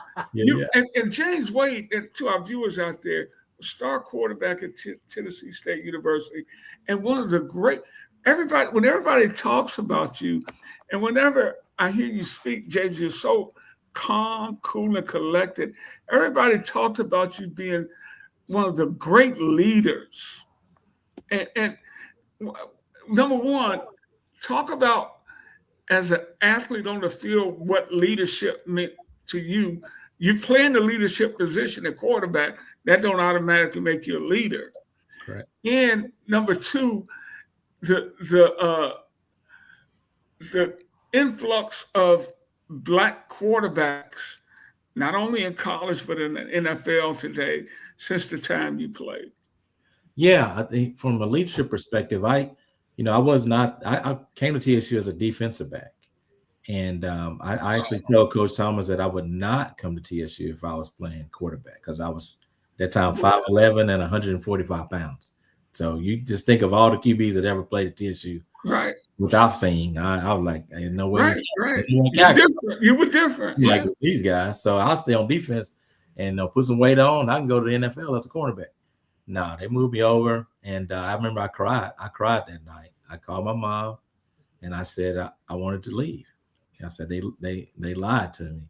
and James Wade, and to our viewers out there, star quarterback at Tennessee State University, and one of the great. When everybody talks about you, and whenever I hear you speak, James, you're so calm, cool, and collected. Everybody talked about you being one of the great leaders. And number one, talk about as an athlete on the field what leadership meant to you. You play in the leadership position at quarterback, that don't automatically make you a leader. Correct. And number two, the influx of Black quarterbacks, not only in college but in the NFL today, since the time you played. Yeah, I think from a leadership perspective, I came to TSU as a defensive back, and I actually told Coach Thomas that I would not come to TSU if I was playing quarterback because I was at that time 5'11" and 145 pounds. So you just think of all the QBs that ever played at TSU, right? Which I've seen. I was like, no way. Right. You were different. Like these guys. So I'll stay on defense and put some weight on. I can go to the NFL as a cornerback. No, they moved me over. And I remember I cried. I cried that night. I called my mom and I said I wanted to leave. I said they lied to me.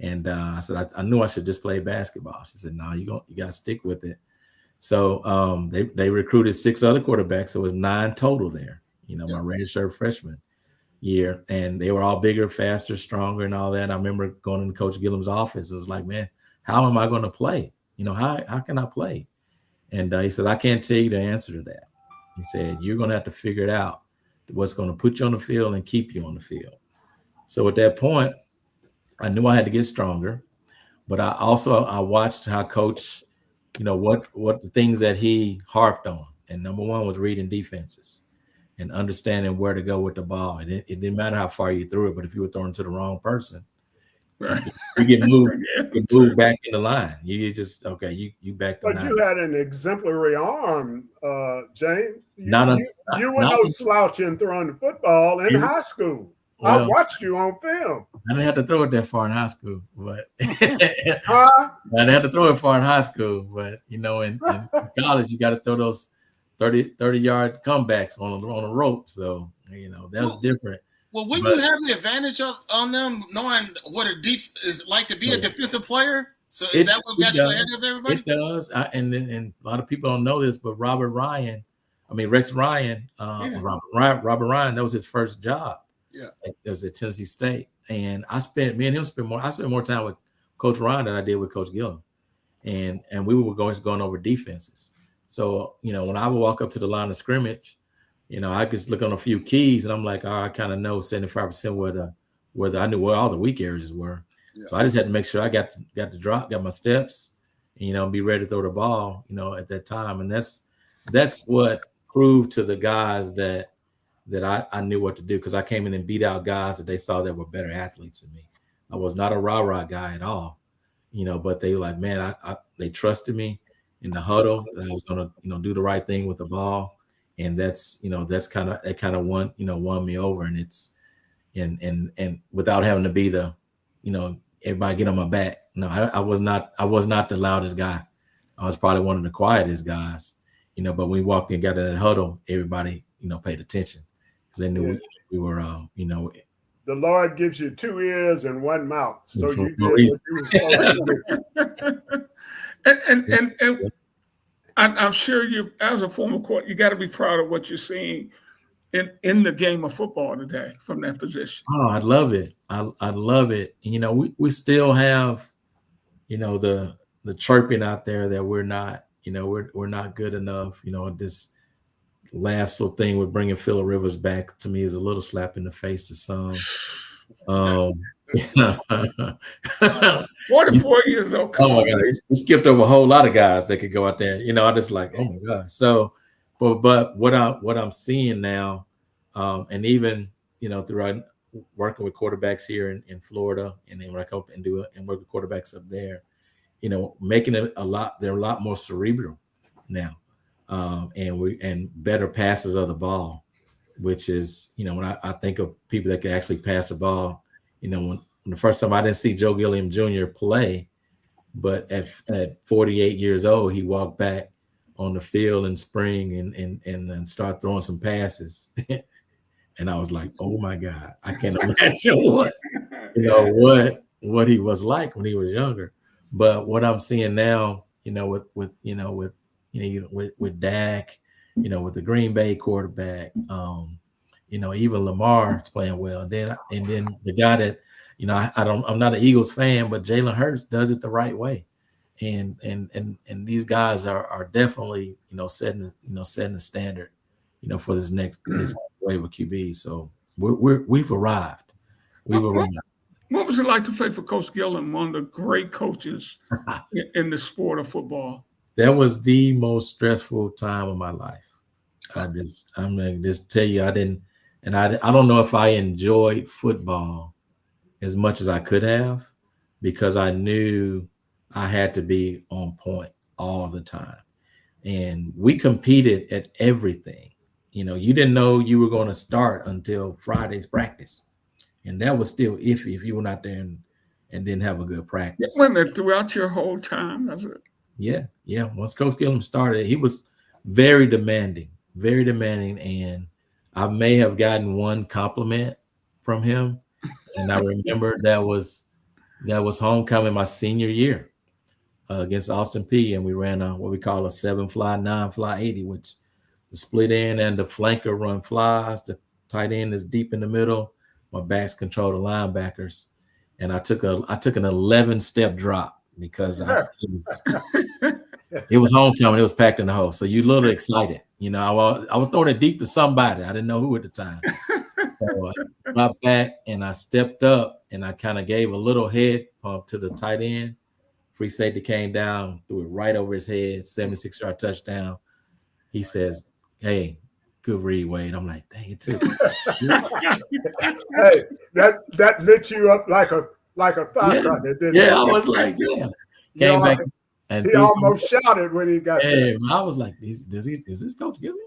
And I said I knew I should just play basketball. She said, no, you got to stick with it. So they recruited 6 other quarterbacks. So it was 9 total there. My redshirt freshman year, and they were all bigger, faster, stronger, and all that. I remember going into Coach Gillum's office. It was like, man, how am I going to play? How can I play? And he said, I can't tell you the answer to that. He said, you're going to have to figure it out. What's going to put you on the field and keep you on the field. So at that point, I knew I had to get stronger, but I watched how Coach, what the things that he harped on. And number one was reading defenses and understanding where to go with the ball. It didn't matter how far you threw it, but if you were throwing to the wrong person, right, you get moved back in the line. You just you back. But you had an exemplary arm, James. You were no slouch in throwing the football in high school. Well, I watched you on film. I didn't have to throw it that far in high school, but I didn't have to throw it far in high school. But in college, you got to throw those 30-yard comebacks on a rope. So that's different. Well, wouldn't you have the advantage on them knowing what is like to be a defensive player? So is that what got you ahead of everybody? It does. And a lot of people don't know this, but Rex Ryan, Robert Ryan, that was his first job. Yeah, it was at Tennessee State, and I spent more time with Coach Ryan than I did with Coach Gillum, and we were going over defenses. So when I would walk up to the line of scrimmage, I just look on a few keys, and I'm like, I kind of know 75% where I knew where all the weak areas were. Yeah. So I just had to make sure I got the drop, got my steps, and be ready to throw the ball, at that time, and that's what proved to the guys that I knew what to do, because I came in and beat out guys that they saw that were better athletes than me. I was not a rah-rah guy at all, but they were like, man, they trusted me in the huddle that I was going to, do the right thing with the ball. And that's kind of won me over. And it's, and without having to be the, everybody get on my back. No, I was not the loudest guy. I was probably one of the quietest guys, but when we walked in, got in that huddle, everybody, paid attention. They knew we were, the Lord gives you 2 ears and 1 mouth, so you did No what reason. you were supposed to do. And I'm sure you, as a former court, you got to be proud of what you're seeing in the game of football today from that position. Oh, I love it. I love it. You know, we still have, you know, the chirping out there that we're not, you know, we're not good enough. You know, this last little thing with bringing Phillip Rivers back to me is a little slap in the face to some. 44 years old. Come Oh my on. God, he skipped over a whole lot of guys that could go out there. You know, I just like, oh my God. So, but what I'm seeing now, and even, you know, throughout working with quarterbacks here in Florida, and then when I come up and work with quarterbacks up there, you know, making it they're a lot more cerebral now, and better passes of the ball, which is, you know, when I think of people that can actually pass the ball, you know, when the first time I didn't see Joe Gilliam Jr. play, but at 48 years old, he walked back on the field in spring and started throwing some passes. And I was like, oh my God, I can't imagine what he was like when he was younger. But what I'm seeing now, you know, with Dak, you know, with the Green Bay quarterback, you know, even Lamar is playing well. And then the guy that, you know, I'm not an Eagles fan, but Jalen Hurts does it the right way. And these guys are definitely, you know, setting the standard, you know, for this next wave of QB. So we've arrived. What was it like to play for Coach Gillen, one of the great coaches in the sport of football? That was the most stressful time of my life. I'm gonna just tell you, I don't know if I enjoyed football as much as I could have, because I knew I had to be on point all the time. And we competed at everything. You know, you didn't know you were going to start until Friday's practice. And that was still iffy if you went out there and didn't have a good practice. Wait a minute, throughout your whole time? That's it. Yeah. Once Coach Gillum started, he was very demanding. And I may have gotten one compliment from him. And I remember that was homecoming my senior year against Austin P. And we ran what we call a 7-fly, 9-fly 80, which the split end and the flanker run flies. The tight end is deep in the middle. My backs control the linebackers. And I took an 11-step drop because it was homecoming. It was packed in the hole. So you're a little excited. You know, I was throwing it deep to somebody. I didn't know who at the time. So I dropped back and I stepped up and I kind of gave a little head pump to the tight end. Free safety came down, threw it right over his head, 76-yard touchdown. He says, "Hey, good read, Wade." I'm like, "Dang it too." Hey, that lit you up like a firecracker, didn't it? Yeah, I was like, yeah. Came back and he almost shouted when he got there. I was like, is this Coach Gilliam?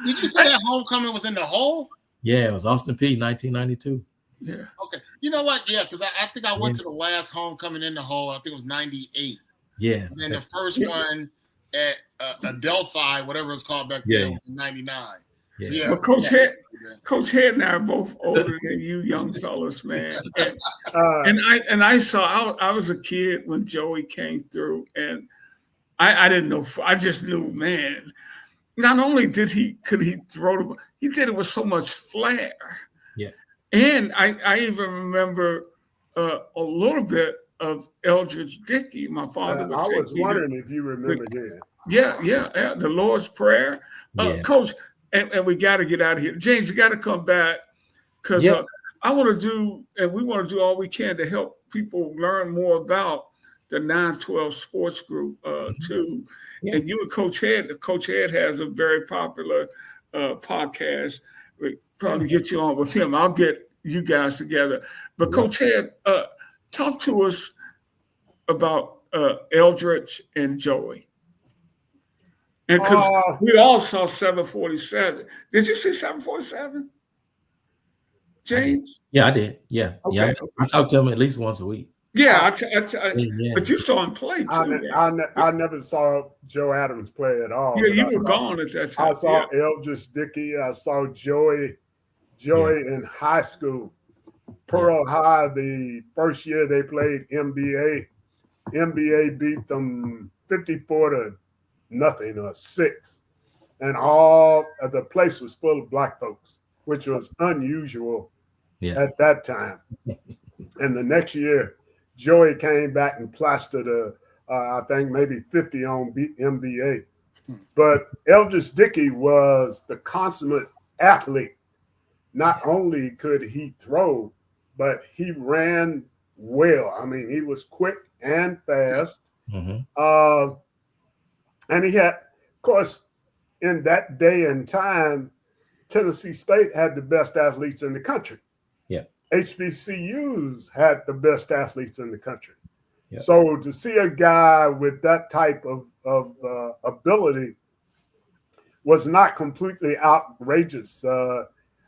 Did you say that homecoming was in the hole? Yeah, it was Austin P. 1992. Yeah. Okay. You know what? Yeah, because I think I went to the last homecoming in the hole. I think it was 98. Yeah. And then the first one at Adelphi, whatever it's called back then, was in 99. Yeah. So, yeah. But Coach Head and I are both older than you young fellas, man. And I saw, I was a kid when Joey came through, and I didn't know. I just knew, man. Not only could he throw the ball, he did it with so much flair. Yeah. And I even remember a little bit of Eldridge Dickey. My father would I take was wondering if you remember that. Yeah. The Lord's Prayer. Coach, and we got to get out of here. James, you got to come back because I want to do, and we want to do all we can to help people learn more about the 912 Sports Group too. Yeah. And you and Coach Head has a very popular podcast. We probably get you on with him. I'll get you guys together. But Coach Head, talk to us about Eldridge and Joey. And because we all saw 747. Did you see 747? James? Yeah, I did. Yeah. Okay. Yeah. I talk to him at least once a week. Yeah, but you saw him play too. I never saw Joe Adams play at all. Yeah, you were gone at that time. I saw Eldridge Dickey. I saw Joey Joey in high school. Pearl High, the first year they played NBA beat them 54-0 or 6. And all of the place was full of black folks, which was unusual at that time. And the next year, Joey came back and plastered I think maybe 50 on NBA. But Eldridge Dickey was the consummate athlete. Not only could he throw, but he ran well. I mean, he was quick and fast. And he had, of course, in that day and time, Tennessee State had the best athletes in the country. HBCUs had the best athletes in the country. So to see a guy with that type of ability was not completely outrageous.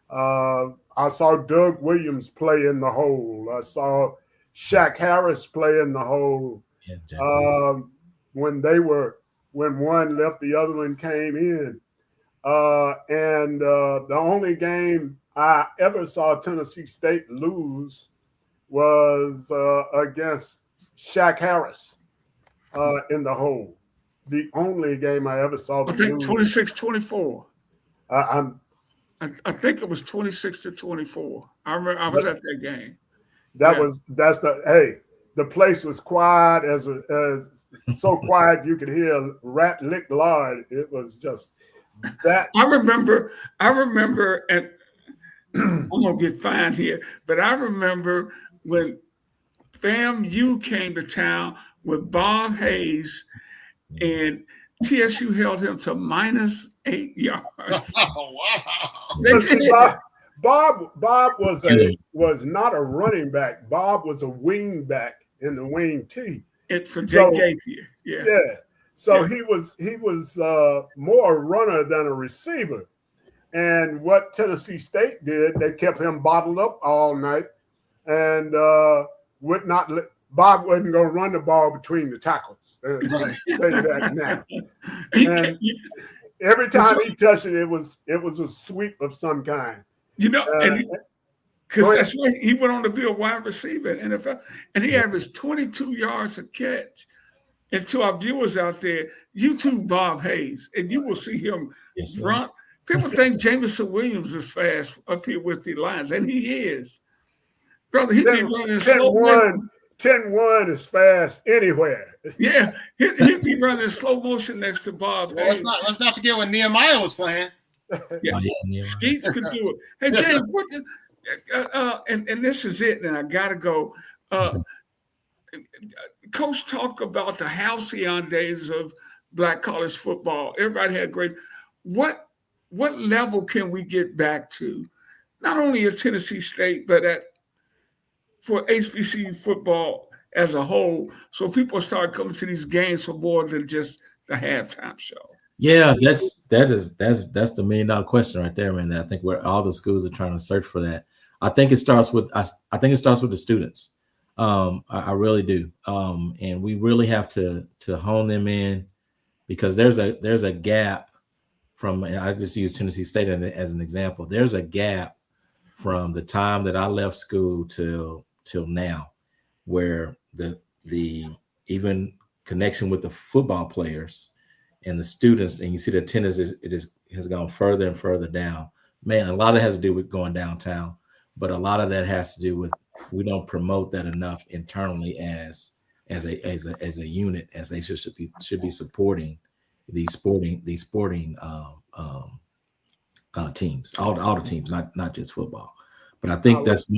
I saw Doug Williams play in the hole. I saw Shaq Harris play in the hole. When one left, the other one came in. And the only game I ever saw Tennessee State lose was against Shaq Harris in the hole. The only game I ever saw. I think 26-24. I think it was 26-24. I remember I was at that game. The place was quiet as so quiet you could hear a rat lick lard. It was just that. I remember, and I'm gonna get fined here, but I remember when FAMU came to town with Bob Hayes, and TSU held him to -8 yards. Oh, wow. Bob was not a running back. Bob was a wing back in the wing T. For Jake Gaither. Yeah. So he was more a runner than a receiver. And what Tennessee State did, they kept him bottled up all night and would not let. Bob wasn't going to run the ball between the tackles. Tell you that now. And every time he touched it, it was a sweep of some kind. And because that's why he went on to be a wide receiver in NFL, and he averaged 22 yards a catch. And to our viewers out there, YouTube Bob Hayes, and you will see him run. People think Jameson Williams is fast up here with the Lions, and he is. Brother, he'd be running slow. 10-1 is fast anywhere. Yeah, he'd be running slow motion next to Bob. Well, let's not forget when Nehemiah was playing. Skeets could do it. Hey, James, and this is it, and I gotta go. Coach talked about the halcyon days of Black college football. Everybody had great. What level can we get back to? Not only at Tennessee State, but for HBCU football as a whole, so people start coming to these games for more than just the halftime show. Yeah, that's the $1 million question right there, man. I think where all the schools are trying to search for that. I think it starts with the students. I really do, and we really have to hone them in, because there's a gap from. And I just use Tennessee State as an example. There's a gap from the time that I left school till now, where the even connection with the football players and the students, and you see the attendance has gone further and further down. Man, a lot of it has to do with going downtown, but a lot of that has to do with we don't promote that enough internally as a unit, as they should be supporting these sporting teams, all the teams, not just football. But I think that's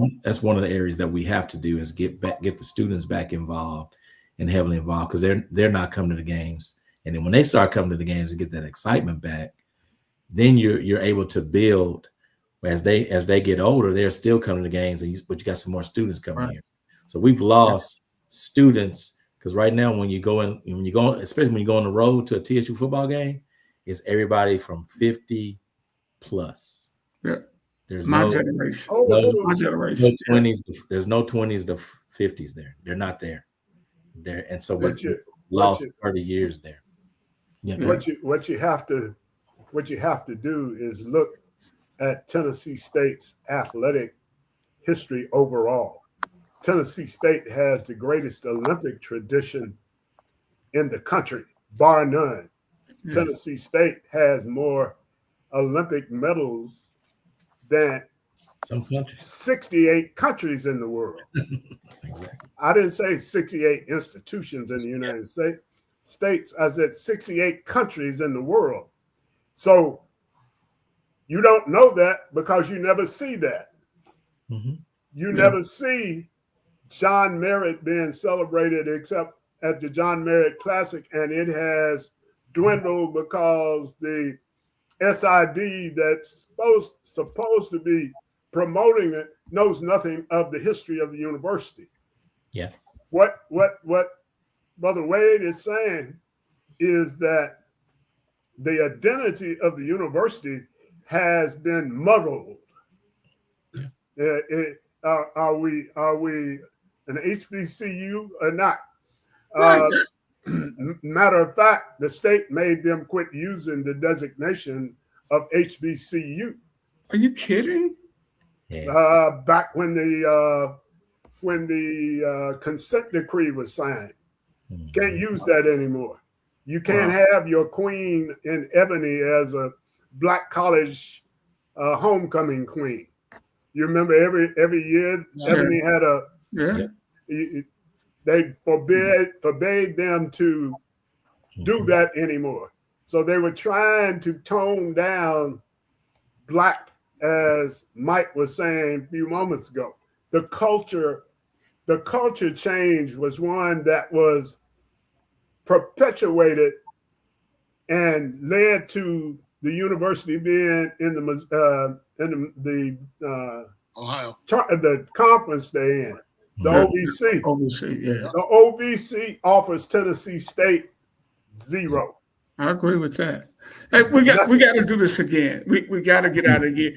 one of the areas that we have to do is get the students back involved and heavily involved, because they're not coming to the games. And then when they start coming to the games and get that excitement back, then you're able to build. As they get older, they're still coming to the games, but you got some more students coming here. So we've lost students, because right now when you go, especially when you go on the road to a TSU football game, it's everybody from 50 plus. Yeah. There's my generation. My generation. No 20s. There's no 20s to 50s there. They're not there. And so we've lost 30 years there. Yeah. What you have to do is look at Tennessee State's athletic history overall. Tennessee State has the greatest Olympic tradition in the country, bar none. Yes. Tennessee State has more Olympic medals than Some countries. 68 countries in the world. I didn't say 68 institutions in the United States. I said 68 countries in the world. So you don't know that because you never see that. Mm-hmm. You never see John Merritt being celebrated except at the John Merritt Classic, and it has dwindled because the SID that's supposed to be promoting it knows nothing of the history of the university. Yeah. What Brother Wade is saying is that the identity of the university has been muddled. Are we an HBCU or not? Right. Matter of fact, the state made them quit using the designation of HBCU. Are you kidding? Yeah. Back when the consent decree was signed. Can't use that anymore. You can't have your queen in ebony as a black college homecoming queen. You remember every year Ebony had a they forbade them to do that anymore. So they were trying to tone down black, as Mike was saying a few moments ago. The culture change was one that was perpetuated and led to the university being in the Ohio, the conference they're in, the OVC. OVC, yeah. The OVC offers Tennessee State 0. I agree with that. Hey, we got to do this again. We got to get out of here.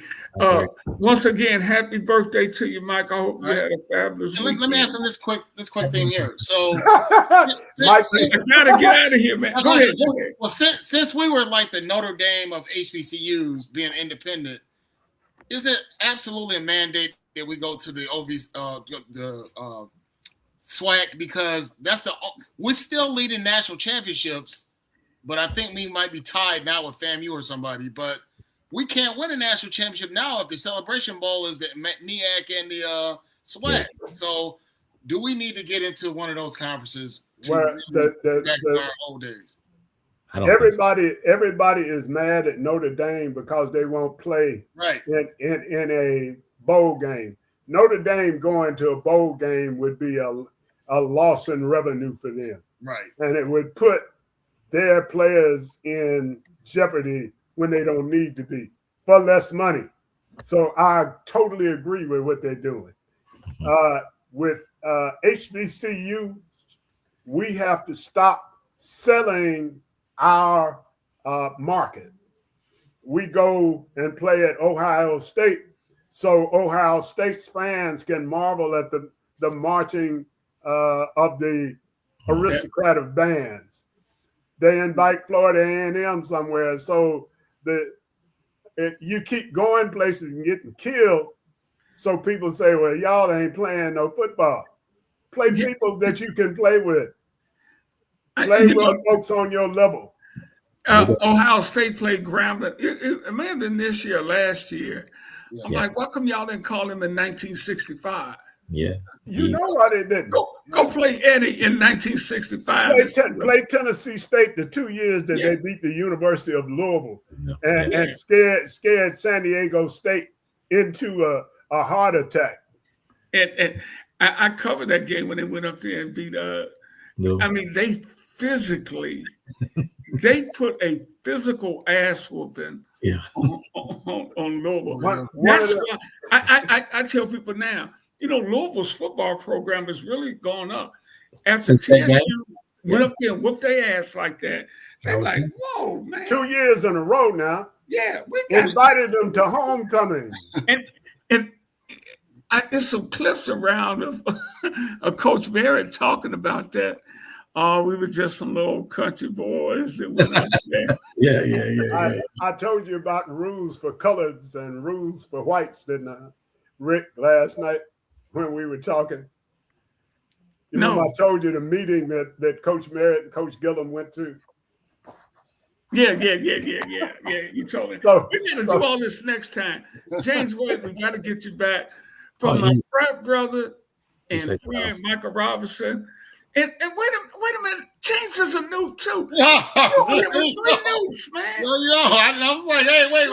Once again, happy birthday to you, Mike. I hope you had a fabulous weekend. Let me ask him this quick thing here. So, Mike, I gotta get out of here, man. Go ahead. Well, since we were like the Notre Dame of HBCUs being independent, is it absolutely a mandate that we go to the SWAC, because we're still leading national championships, but I think we might be tied now with FAMU or somebody. But we can't win a national championship now if the Celebration Bowl is the NEAC and the SWAC. Yeah. So, do we need to get into one of those conferences to back to our old days? Everybody is mad at Notre Dame because they won't play in a bowl game. Notre Dame going to a bowl game would be a loss in revenue for them. Right. And it would put their players in jeopardy when they don't need to be for less money. So I totally agree with what they're doing. With HBCU, we have to stop selling our market. We go and play at Ohio State, so Ohio State's fans can marvel at the marching of the aristocratic bands. They invite Florida A&M somewhere, so you keep going places and getting killed. So people say, "Well, y'all ain't playing no football. Play people that you can play with. Play with folks on your level." Ohio State played Grambling. It may have been this year, last year. Yeah. I'm like, why come y'all didn't call him in 1965? Yeah. You know why they didn't. Go play Eddie in 1965. Play Tennessee State the 2 years that they beat the University of Louisville and scared San Diego State into a heart attack. And I covered that game when they went up there and beat I mean, they physically they put a physical ass whooping on Louisville. That's why I tell people now, Louisville's football program has really gone up. After TSU went up there and whooped their ass like that, they're like, whoa, man. 2 years in a row now. Yeah. We invited them to homecoming. And there's some clips around of Coach Barrett talking about that. Oh, we were just some little country boys that went out there. Yeah. I told you about rules for colors and rules for whites, didn't I, Rick, last night when we were talking? You remember I told you the meeting that Coach Merritt and Coach Gillum went to? Yeah. You told me. So, we got to do all this next time. James Wade, we got to get you back from my frat brother and friend Michael Roberson. And wait a minute, James is a noob too. Yeah, with 3 noobs, man. Yo, I was like, hey, wait.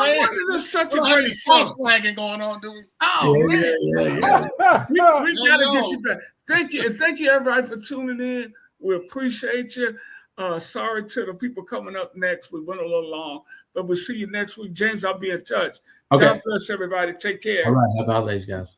This is such a great show. Flagging going on, dude. Oh man, we got to get you back. Thank you, and thank you everybody for tuning in. We appreciate you. Sorry to the people coming up next. We went a little long, but we'll see you next week. James, I'll be in touch. Okay. God bless everybody. Take care. All right. Happy holidays, guys.